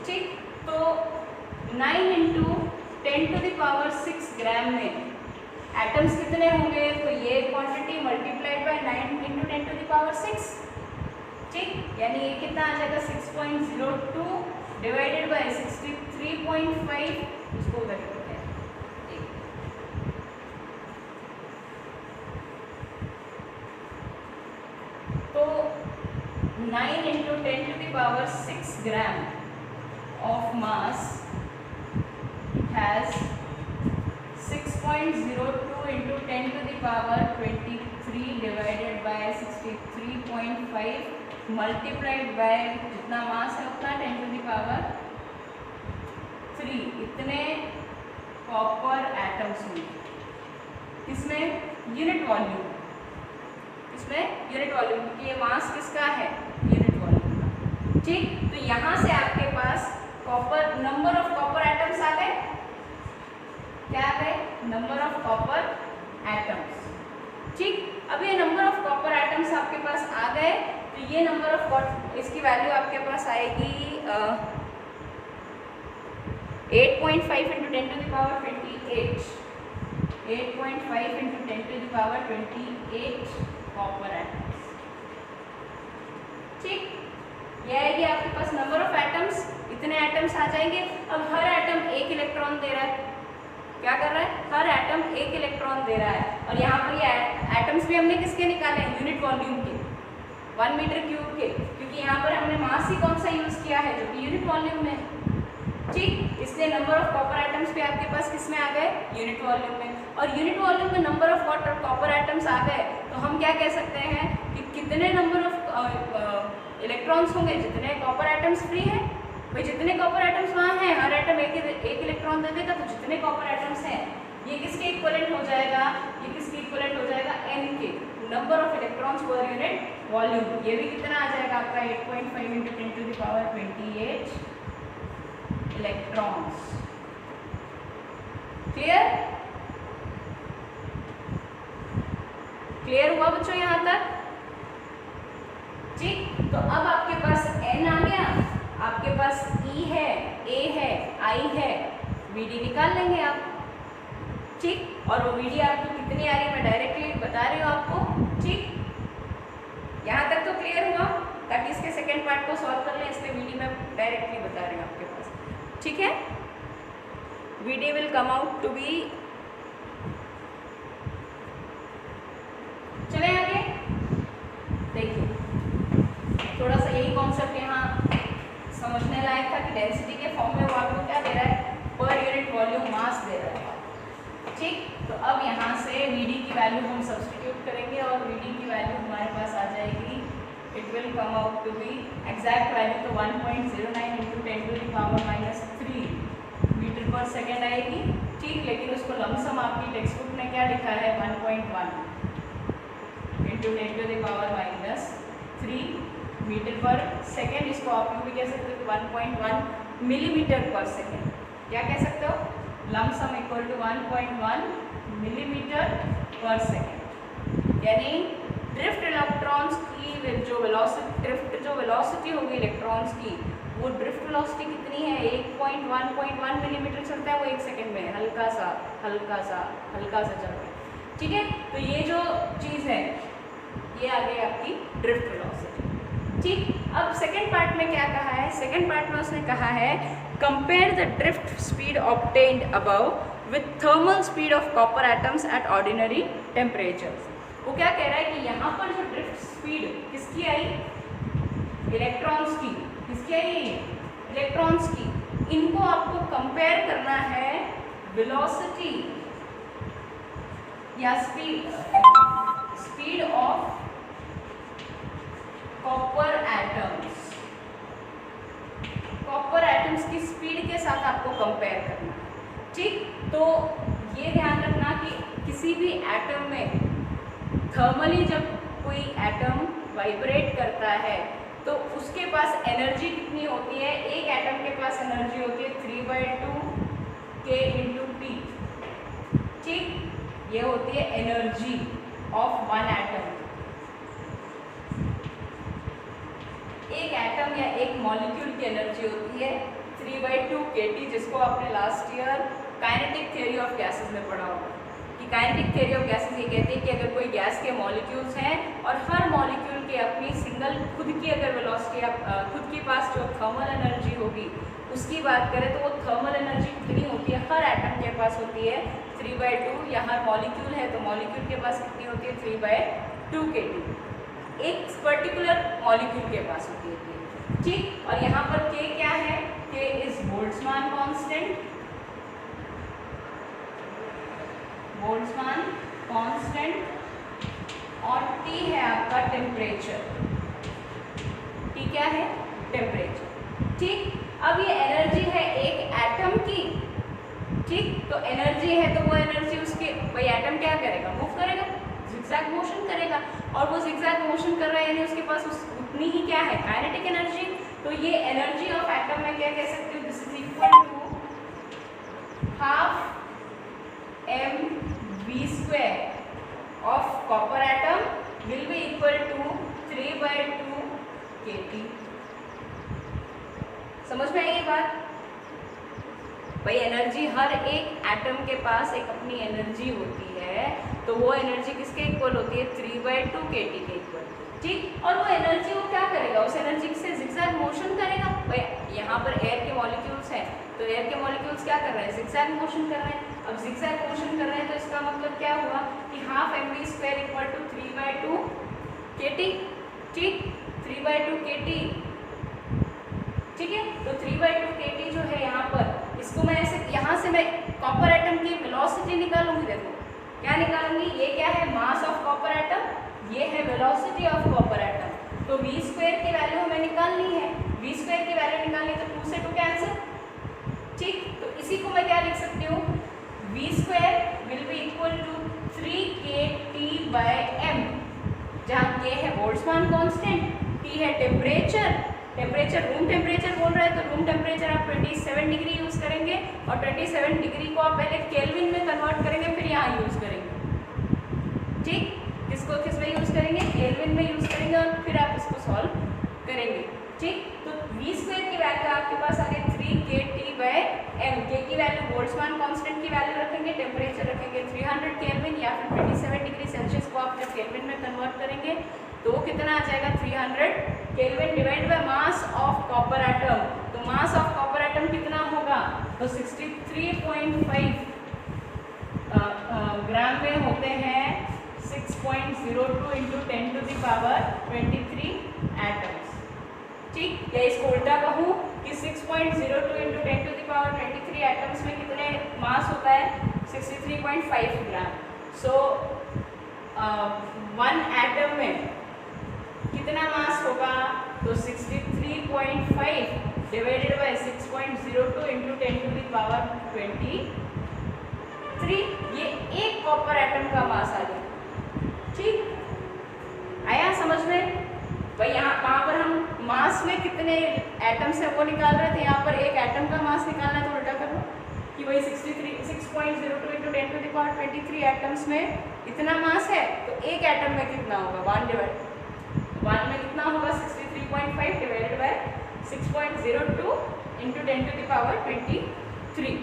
ठीक, तो 9 × 10⁻6 ग्राम में एटम्स कितने होंगे, तो ये क्वांटिटी मल्टीप्लाइड बाय 9 × 10⁻6। ठीक, यानी ये कितना आ जाएगा, 6.02 डिवाइडेड बाय 63.5, इसको उधर करते हैं। तो 9 × 10⁻6 gram of mass has 6.02 × 10⁻23 divided by 63.5 multiplied by जितना मास है उतना 10⁻3, इतने कॉपर एटम्स होंगे। इसमें यूनिट वॉल्यूम, इसमें यूनिट वॉल्यूम, क्योंकि ये मास किसका है, यूनिट वॉल्यूम का। ठीक, तो यहाँ से आपके पास copper, number of copper atoms आ गए। क्या आ गए, नंबर ऑफ कॉपर एटम्स। ठीक, अब ये नंबर ऑफ कॉपर एटम्स आपके पास आ गए, तो ये नंबर ऑफ, इसकी वैल्यू आपके पास आएगी 8.5 × 10⁻28, 8.5 × 10⁻28 कॉपर एटम्स। ठीक, ये आएगी आपके पास नंबर ऑफ एटम्स, इतने एटम्स आ जाएंगे। अब हर एटम 1 इलेक्ट्रॉन दे रहा है। क्या कर रहा है, हर एटम 1 इलेक्ट्रॉन दे रहा है। और यहाँ पर ये एटम्स भी हमने किसके निकाले हैं, यूनिट वॉल्यूम के, 1 मीटर क्यूब के, क्योंकि यहाँ पर हमने मास ही कौन सा यूज किया है, जो कि यूनिट वॉल्यूम में है। ठीक, इसलिए नंबर ऑफ कॉपर एटम्स भी आपके पास किस में आ गए, यूनिट वॉल्यूम में। और यूनिट वॉल्यूम में नंबर ऑफ कॉपर एटम्स आ गए, तो हम क्या कह सकते हैं कि कितने नंबर ऑफ इलेक्ट्रॉन्स होंगे, जितने कॉपर एटम्स फ्री है। भाई जितने कॉपर एटम्स वहाँ हैं, हर एटम एक इलेक्ट्रॉन दे देगा, तो जितने कॉपर एटम्स हैं ये किसके इक्विवेलेंट हो जाएगा, ये किसके इक्विवेलेंट हो जाएगा, n के, number of electrons per unit volume. ये भी कितना आ जाएगा आपका 8.5 × 10⁻28 इलेक्ट्रॉन्स। क्लियर, क्लियर हुआ बच्चों यहाँ तक। ठीक, तो अब आपके पास ए है, आई है, वीडी निकाल लेंगे आप, ठीक। और वो वीडी आपको कितनी आ रही है मैं डायरेक्टली बता रही हूँ आपको, ठीक। यहाँ तक तो क्लियर हुआ, ताकि इसके सेकेंड पार्ट को सॉल्व कर लें, इसलिए वीडी मैं डायरेक्टली बता रही हूँ आपके पास, ठीक है। VD will come out to be, चले आगे देखिए, थोड़ा सा यही कॉन्सेप्ट यहाँ समझने लायक था कि डेंसिटी के फॉर्म में वो आपको क्या दे रहा है, पर यूनिट वॉल्यूम मास दे रहा है, ठीक। तो अब यहाँ से वीडी की वैल्यू हम सब्स्टिट्यूट करेंगे और वीडी की वैल्यू हमारे पास आ जाएगी, it will come out to be exact value तो 1.09 इंटू 10⁻³ मीटर पर सेकेंड आएगी, ठीक। लेकिन उसको लमसम आपकी टेक्स्ट बुक में क्या लिखा है 1.1 इंटू 10⁻³ मीटर पर सेकेंड। इसको आप लोग भी कह सकते हो 1.1 मिलीमीटर पर सेकेंड, क्या कह सकते हो, लमसम इक्वल टू 1.1 मिलीमीटर पर सेकेंड। यानी ड्रिफ्ट इलेक्ट्रॉन्स की जो वेलोसिटी होगी इलेक्ट्रॉन्स की, वो ड्रिफ्ट वेलोसिटी कितनी है, 1.1 मिलीमीटर चलता है वो 1 सेकेंड में, हल्का सा चल रहा है, ठीक है। तो ये जो चीज़ है ये आ गई आपकी ड्रिफ्ट वेलोसिटी, ठीक। अब सेकेंड पार्ट में क्या कहा है, सेकेंड पार्ट में उसने कहा है compare the drift speed obtained above with thermal speed of copper atoms at ordinary temperatures. वो क्या कह रहा है कि यहाँ पर जो ड्रिफ्ट स्पीड किसकी आई, इलेक्ट्रॉन्स की, किसकी आई, इलेक्ट्रॉन्स की, इनको आपको कंपेयर करना है वेलोसिटी या स्पीड ऑफ कॉपर एटम्स की स्पीड के साथ आपको कंपेयर करना है, ठीक। तो ये ध्यान रखना कि किसी भी एटम में थर्मली जब कोई एटम वाइब्रेट करता है तो उसके पास एनर्जी कितनी होती है, एक एटम के पास एनर्जी होती है 3/2 K × T, ठीक। ये होती है एनर्जी ऑफ वन एटम। एक एटम या एक मॉलिक्यूल की एनर्जी होती है 3/2 kT, जिसको आपने last year kinetic theory of gases में पढ़ा होगा कि काइनेटिक थ्योरी ऑफ गैसेस ये कहती है कि अगर कोई गैस के मॉलिक्यूल्स हैं और हर मॉलिक्यूल की अपनी सिंगल खुद की अगर वेलोसिटी खुद के पास जो थर्मल एनर्जी होगी उसकी बात करें तो वो थर्मल एनर्जी कितनी होती है, हर एटम के पास होती है 3/2, या हर मॉलिक्यूल है तो मॉलिक्यूल के पास कितनी होती है 3/2 kT, एक पर्टिकुलर मॉलिक्यूल के पास होती है, ठीक। और यहाँ पर K क्या है, K इज बोल्ट्जमान कांस्टेंट और T है आपका टेम्परेचर, T क्या है, टेम्परेचर, ठीक। अब ये एनर्जी है एक एटम की, ठीक। तो एनर्जी है तो वो एनर्जी उसके भाई एटम क्या करेगा, मूव करेगा, जिगजैग मोशन करेगा, और वो जिगजैग मोशन कर रहा है यानी उसके पास उतनी ही क्या है, काइनेटिक एनर्जी। तो ये एनर्जी ऑफ एटम में क्या कह सकती हूँ, this is equal to ½ mv² of copper atom will be equal to 3/2 kT। समझ में आई ये बात भाई, एनर्जी हर एक एटम के पास एक अपनी एनर्जी होती है, तो वो एनर्जी किसके इक्वल होती है 3/2 kT के इक्वल, ठीक। और वो एनर्जी वो क्या करेगा, उस एनर्जी से जिगजैग मोशन करेगा। भाई यहाँ पर एयर के मॉलिक्यूल्स हैं तो एयर के मॉलिक्यूल्स क्या कर रहे हैं, जिगजैग मोशन कर रहे हैं। अब जिगजैग मोशन कर रहे हैं तो इसका मतलब क्या हुआ कि ½ mv² इक्वल टू 3/2 kT, ठीक, 3/2 kT, ठीक है। तो 3/2 kT जो है यहाँ पर, इसको मैं ऐसे यहाँ से मैं कॉपर एटम की वेलोसिटी निकालूंगी, देखो क्या निकालूंगी, ये क्या है मास ऑफ कॉपर एटम, ये है वेलोसिटी ऑफ कॉपर एटम। तो v² की वैल्यू हमें निकालनी है, v² की वैल्यू निकालनी है तो 2 से 2 कैंसिल, ठीक। तो इसी को मैं क्या लिख सकती हूँ, v² will be equal to 3kT/m, जहाँ k है बोल्ट्जमान कांस्टेंट, T है टेम्परेचर, रूम टेम्परेचर बोल रहा है तो रूम टेम्परेचर आप 27 डिग्री यूज़ करेंगे और 27 डिग्री को आप पहले केल्विन में कन्वर्ट करेंगे फिर यहाँ यूज़ करेंगे, ठीक। किसको किस में यूज़ करेंगे, केल्विन में यूज़ करेंगे और फिर आप इसको सॉल्व करेंगे, ठीक। तो v² की वैल्यू आपके पास आ गई 3kT बोल्ट्जमान कांस्टेंट की वैल्यू रखेंगे, टेम्परेचर रखेंगे 300 केल्विन या फिर 27 डिग्री सेल्सियस को आप जब केल्विन में कन्वर्ट करेंगे तो कितना आ जाएगा 300 kelvin divide by mass of copper atom. तो मास ऑफ कॉपर एटम कितना होगा, तो 63.5 ग्राम में होते हैं 6.02 into 10 to the power 23 atoms. ठीक, या इसको उल्टा कहूँ कि 6.02 into 10 to the power 23 atoms में कितने मास होता है 63.5 ग्राम। सो 1 एटम में कितना मास होगा, तो 63.5 divided by 6.02 into 10 to the power 23, ये एक कॉपर एटम का मास आ गया। ठीक, आया समझ में भाई। वहाँ पर हम मास में कितने एटम्स है वो निकाल रहे थे, यहाँ पर एक एटम का मास निकालना है तो उल्टा करो कि वही 6.02 into 10 to the power 23 atoms में इतना मास है, तो एक एटम में कितना होगा 1 में कितना होगा 63.5 divided by 6.02 into 10 to the power 23।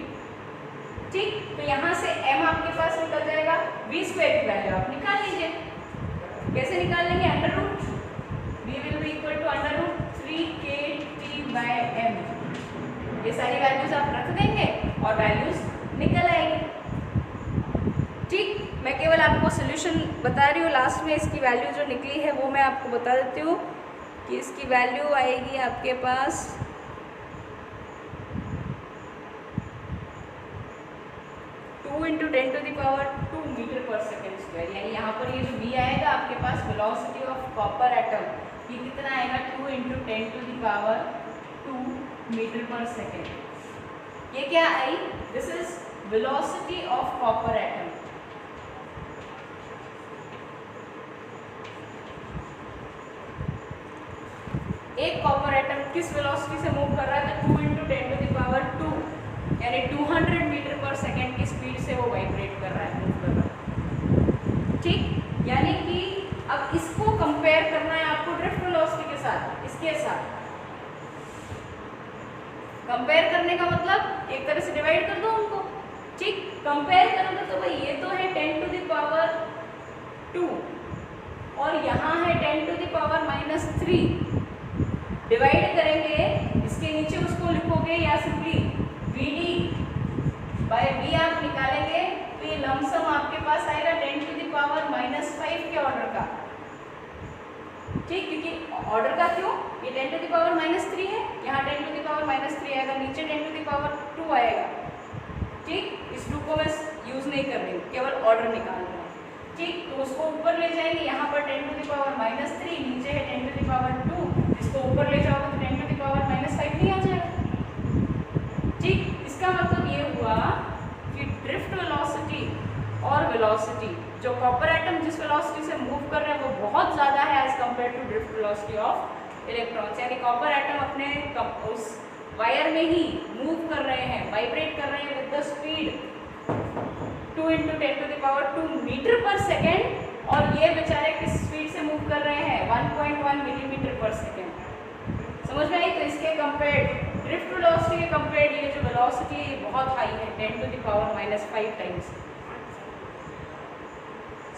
ठीक, तो यहाँ से m आपके पास निकल जाएगा, v स्क्वायर की वैल्यू आप निकाल लीजिए। कैसे निकाल लेंगे, under root v will be equal to under root 3kT/m। ये सारी वैल्यूज आप रख देंगे और वैल्यूज निकल आएंगी। ठीक, मैं केवल आपको सोल्यूशन बता रही हूँ, लास्ट में इसकी वैल्यू जो निकली है वो मैं आपको बता देती हूँ कि इसकी वैल्यू आएगी आपके पास 2 into 10 to the power 2 metre पर सेकेंड स्क्वायर। यानी यहाँ पर ये जो v आएगा आपके पास वेलोसिटी ऑफ कॉपर एटम, ये कितना आएगा 2 into 10 to the power 2 metre पर सेकेंड। ये क्या आई, this is velocity of copper atom. एक कॉपर एटम किस वेलोसिटी से मूव कर रहा है, तो 2 इंटू 10 टू द पावर 2 यानी 200 मीटर पर सेकेंड की स्पीड से वो वाइब्रेट कर रहा है, मूव कर रहा है। ठीक, यानी कि अब इसको कंपेयर करना है आपको ड्रिफ्ट वेलोसिटी के साथ, इसके साथ कंपेयर करने का मतलब एक तरह से डिवाइड कर दो उनको। ठीक, कंपेयर करोगे तो भाई ये तो है 10 टू द पावर 2 और यहाँ है 10 टू द पावर -3। डिवाइड करेंगे, इसके नीचे उसको लिखोगे या सिंपली VD बाय V आप निकालेंगे तो ये लमसम आपके पास आएगा 10 टू द पावर -5 के ऑर्डर का। ठीक, क्योंकि ऑर्डर का क्यों, ये 10 टू द पावर -3 है, यहाँ 10 टू द पावर -3 आएगा, नीचे 10 टू द पावर 2 आएगा। ठीक, इस 2 को मैं यूज नहीं कर रही हूँ, केवल ऑर्डर निकाल रहा हूँ। ठीक, तो उसको ऊपर ले जाएंगे, यहाँ पर 10 टू द पावर -3, नीचे है 10 टू द पावर 2, इसको ऊपर ले जाओगे तो 10 टू द पावर -5 नहीं आ जाएगा। ठीक, इसका मतलब ये हुआ कि ड्रिफ्ट वेलोसिटी और वेलोसिटी, जो कॉपर एटम जिस वेलोसिटी से मूव कर रहे हैं वो बहुत ज़्यादा है as compared to drift velocity of electrons. यानी कॉपर एटम अपने उस वायर में ही मूव कर रहे हैं, वाइब्रेट कर रहे हैं with the speed 2 into 10 to the power 2 metre पर सेकेंड, और ये बेचारे किस स्पीड से मूव कर रहे हैं 1.1 मिलीमीटर पर सेकेंड। समझ में आई, तो इसके कंपेयर ड्रिफ्ट वेलोसिटी के कंपेयर ये जो वेलोसिटी है ये बहुत हाई है, 10 टू द पावर -5 टाइम्स।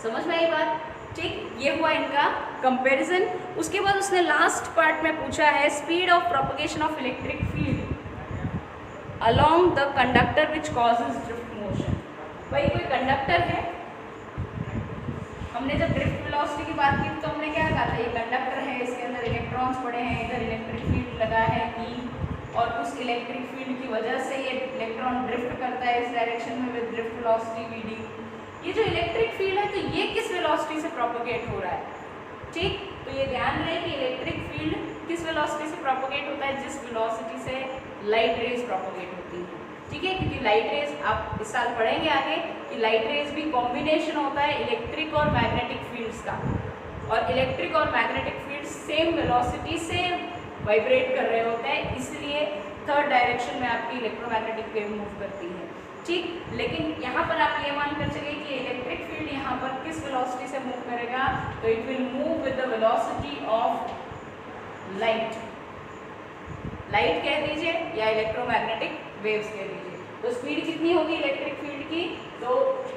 समझ में आई बात। ठीक, ये हुआ इनका कंपैरिजन। उसके बाद उसने लास्ट पार्ट में पूछा है speed of propagation of electric field along the conductor which causes drift motion. भाई कोई कंडक्टर है, हमने जब ड्रिफ्ट वेलोसिटी की बात की तो हमने क्या कहा था, ये कंडक्टर है, इसके अंदर इलेक्ट्रॉन्स पड़े हैं, इधर इलेक्ट्रिक फील्ड लगा है ई, और उस इलेक्ट्रिक फील्ड की वजह से ये इलेक्ट्रॉन ड्रिफ्ट करता है इस डायरेक्शन में विद ड्रिफ्ट वेलोसिटी वीडी। ये जो इलेक्ट्रिक फील्ड है तो ये किस वेलोसिटी से प्रोपोगेट हो रहा है। ठीक, तो ये ध्यान रहे कि इलेक्ट्रिक फील्ड किस वेलोसिटी से प्रोपोगेट होता है, जिस वेलोसिटी से लाइट रेज प्रोपोगेट होती है। ठीक है, क्योंकि लाइट रेज आप इस साल पढ़ेंगे आगे कि लाइट रेज भी कॉम्बिनेशन होता है इलेक्ट्रिक और मैग्नेटिक फील्ड्स का, और इलेक्ट्रिक और मैग्नेटिक फील्ड सेम वेलोसिटी से वाइब्रेट कर रहे होते हैं, इसलिए थर्ड डायरेक्शन में आपकी इलेक्ट्रोमैग्नेटिक वेव मूव करती है। ठीक, लेकिन यहाँ पर आप ये मान कर चलिए कि इलेक्ट्रिक फील्ड यहाँ पर किस वेलोसिटी से मूव करेगा, तो it will move with the velocity of light. Light कह दीजिए या इलेक्ट्रोमैग्नेटिक वेव्स कह दीजिए, तो स्पीड कितनी होगी इलेक्ट्रिक फील्ड की, तो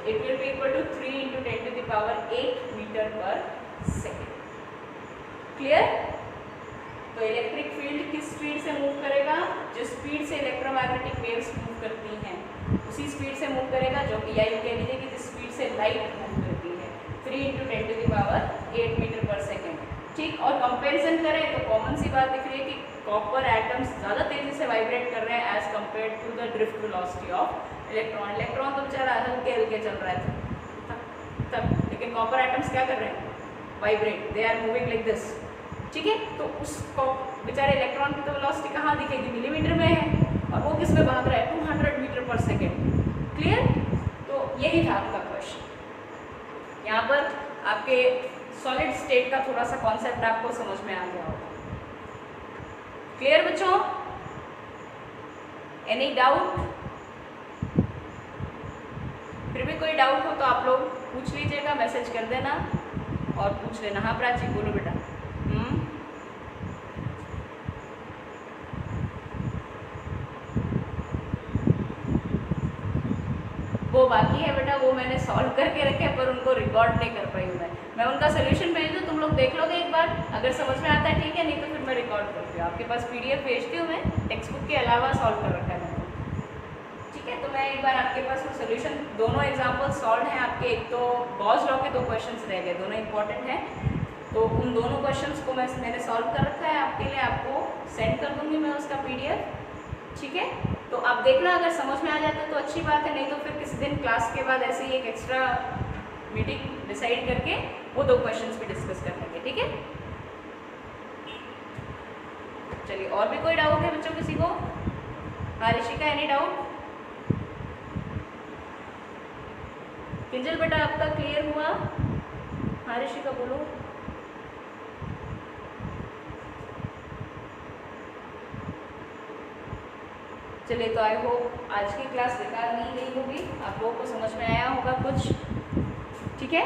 it will be equal to 3 × 10⁸ metre पर सेकेंड। क्लियर? तो इलेक्ट्रिक फील्ड किस स्पीड से मूव करेगा, जो स्पीड से इलेक्ट्रोमैग्नेटिक वेव्स मूव करती हैं उसी स्पीड से मूव करेगा, जो कि या यूँ कह लीजिए कि जिस स्पीड से लाइट मूव करती है, 3 × 10⁸ मीटर पर सेकेंड। ठीक, और कंपैरिजन करें तो कॉमन सी बात दिख रही है कि कॉपर एटम्स ज़्यादा तेज़ी से वाइब्रेट कर रहे हैं as compared to the drift velocity of electron. Electron तो बेचारा हल्के हल्के चल रहा है तब, लेकिन कॉपर एटम्स क्या कर रहे हैं, vibrate, they are moving like this. ठीक है, तो उस बेचारे इलेक्ट्रॉन की तो वेलोसिटी कहाँ दिखेगी, मिलीमीटर में है, और वो किस में भाग रहा है, 200 मीटर पर सेकेंड। क्लियर? तो यही था आपका क्वेश्चन। यहाँ पर आपके सॉलिड स्टेट का थोड़ा सा कॉन्सेप्ट आपको समझ में आ गया होगा। क्लियर बच्चों? Any doubt? फिर भी कोई डाउट हो तो आप लोग पूछ लीजिएगा, मैसेज कर देना और पूछ लेना। हाँ प्राची बोलो बेटा। वो बाकी है बेटा, वो मैंने सॉल्व करके रखे पर उनको रिकॉर्ड नहीं कर पाई हूँ मैं उनका सोल्यूशन भेज दूँ, तुम लोग देख लोगे एक बार, अगर समझ में आता है ठीक है, नहीं तो फिर मैं रिकॉर्ड करती हूँ। आपके पास PDF भेजती हूँ मैं, टेक्स्ट बुक के अलावा सॉल्व कर रखा है मैंने। ठीक है, तो मैं एक बार आपके पास वो सोल्यूशन, दोनों एग्जाम्पल सॉल्व हैं आपके। एक तो गॉस लॉ के 2 क्वेश्चन रह गए, दोनों इंपॉर्टेंट हैं, तो उन दोनों क्वेश्चन को मैंने सॉल्व कर रखा है आपके लिए, आपको सेंड कर दूँगी मैं उसका PDF। ठीक है, तो आप देखना, अगर समझ में आ जाता है तो अच्छी बात है, नहीं तो फिर किसी दिन क्लास के बाद ऐसे ही एक एक्स्ट्रा मीटिंग डिसाइड करके वो 2 क्वेश्चंस भी डिस्कस कर लेंगे। ठीक है, चलिए, और भी कोई डाउट है बच्चों किसी को? हाँ ऋषिका, एनी डाउट? किंजल बेटा आपका क्लियर हुआ? हाँ ऋषिका बोलो। चलिए, तो आई होप आज की क्लास बेकार नहीं गई होगी, आप लोगों को समझ में आया होगा कुछ। ठीक है,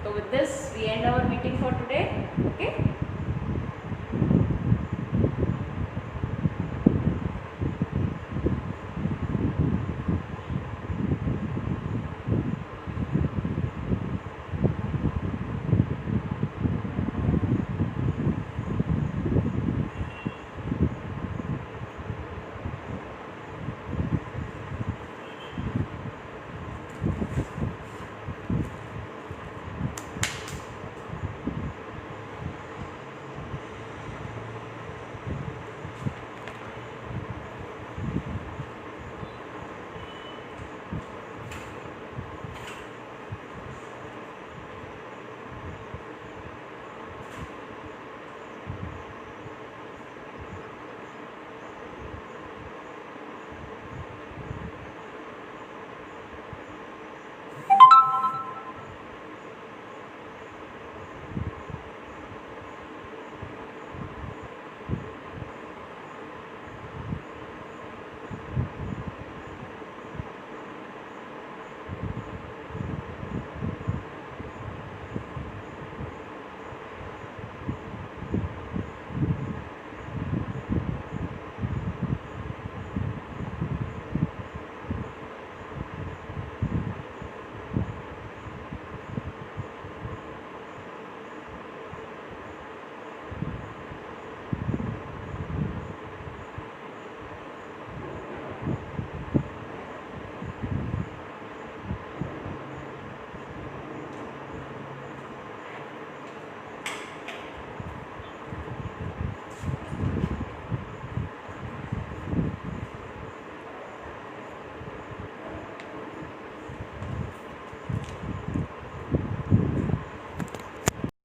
तो with this we end our meeting for today. Okay.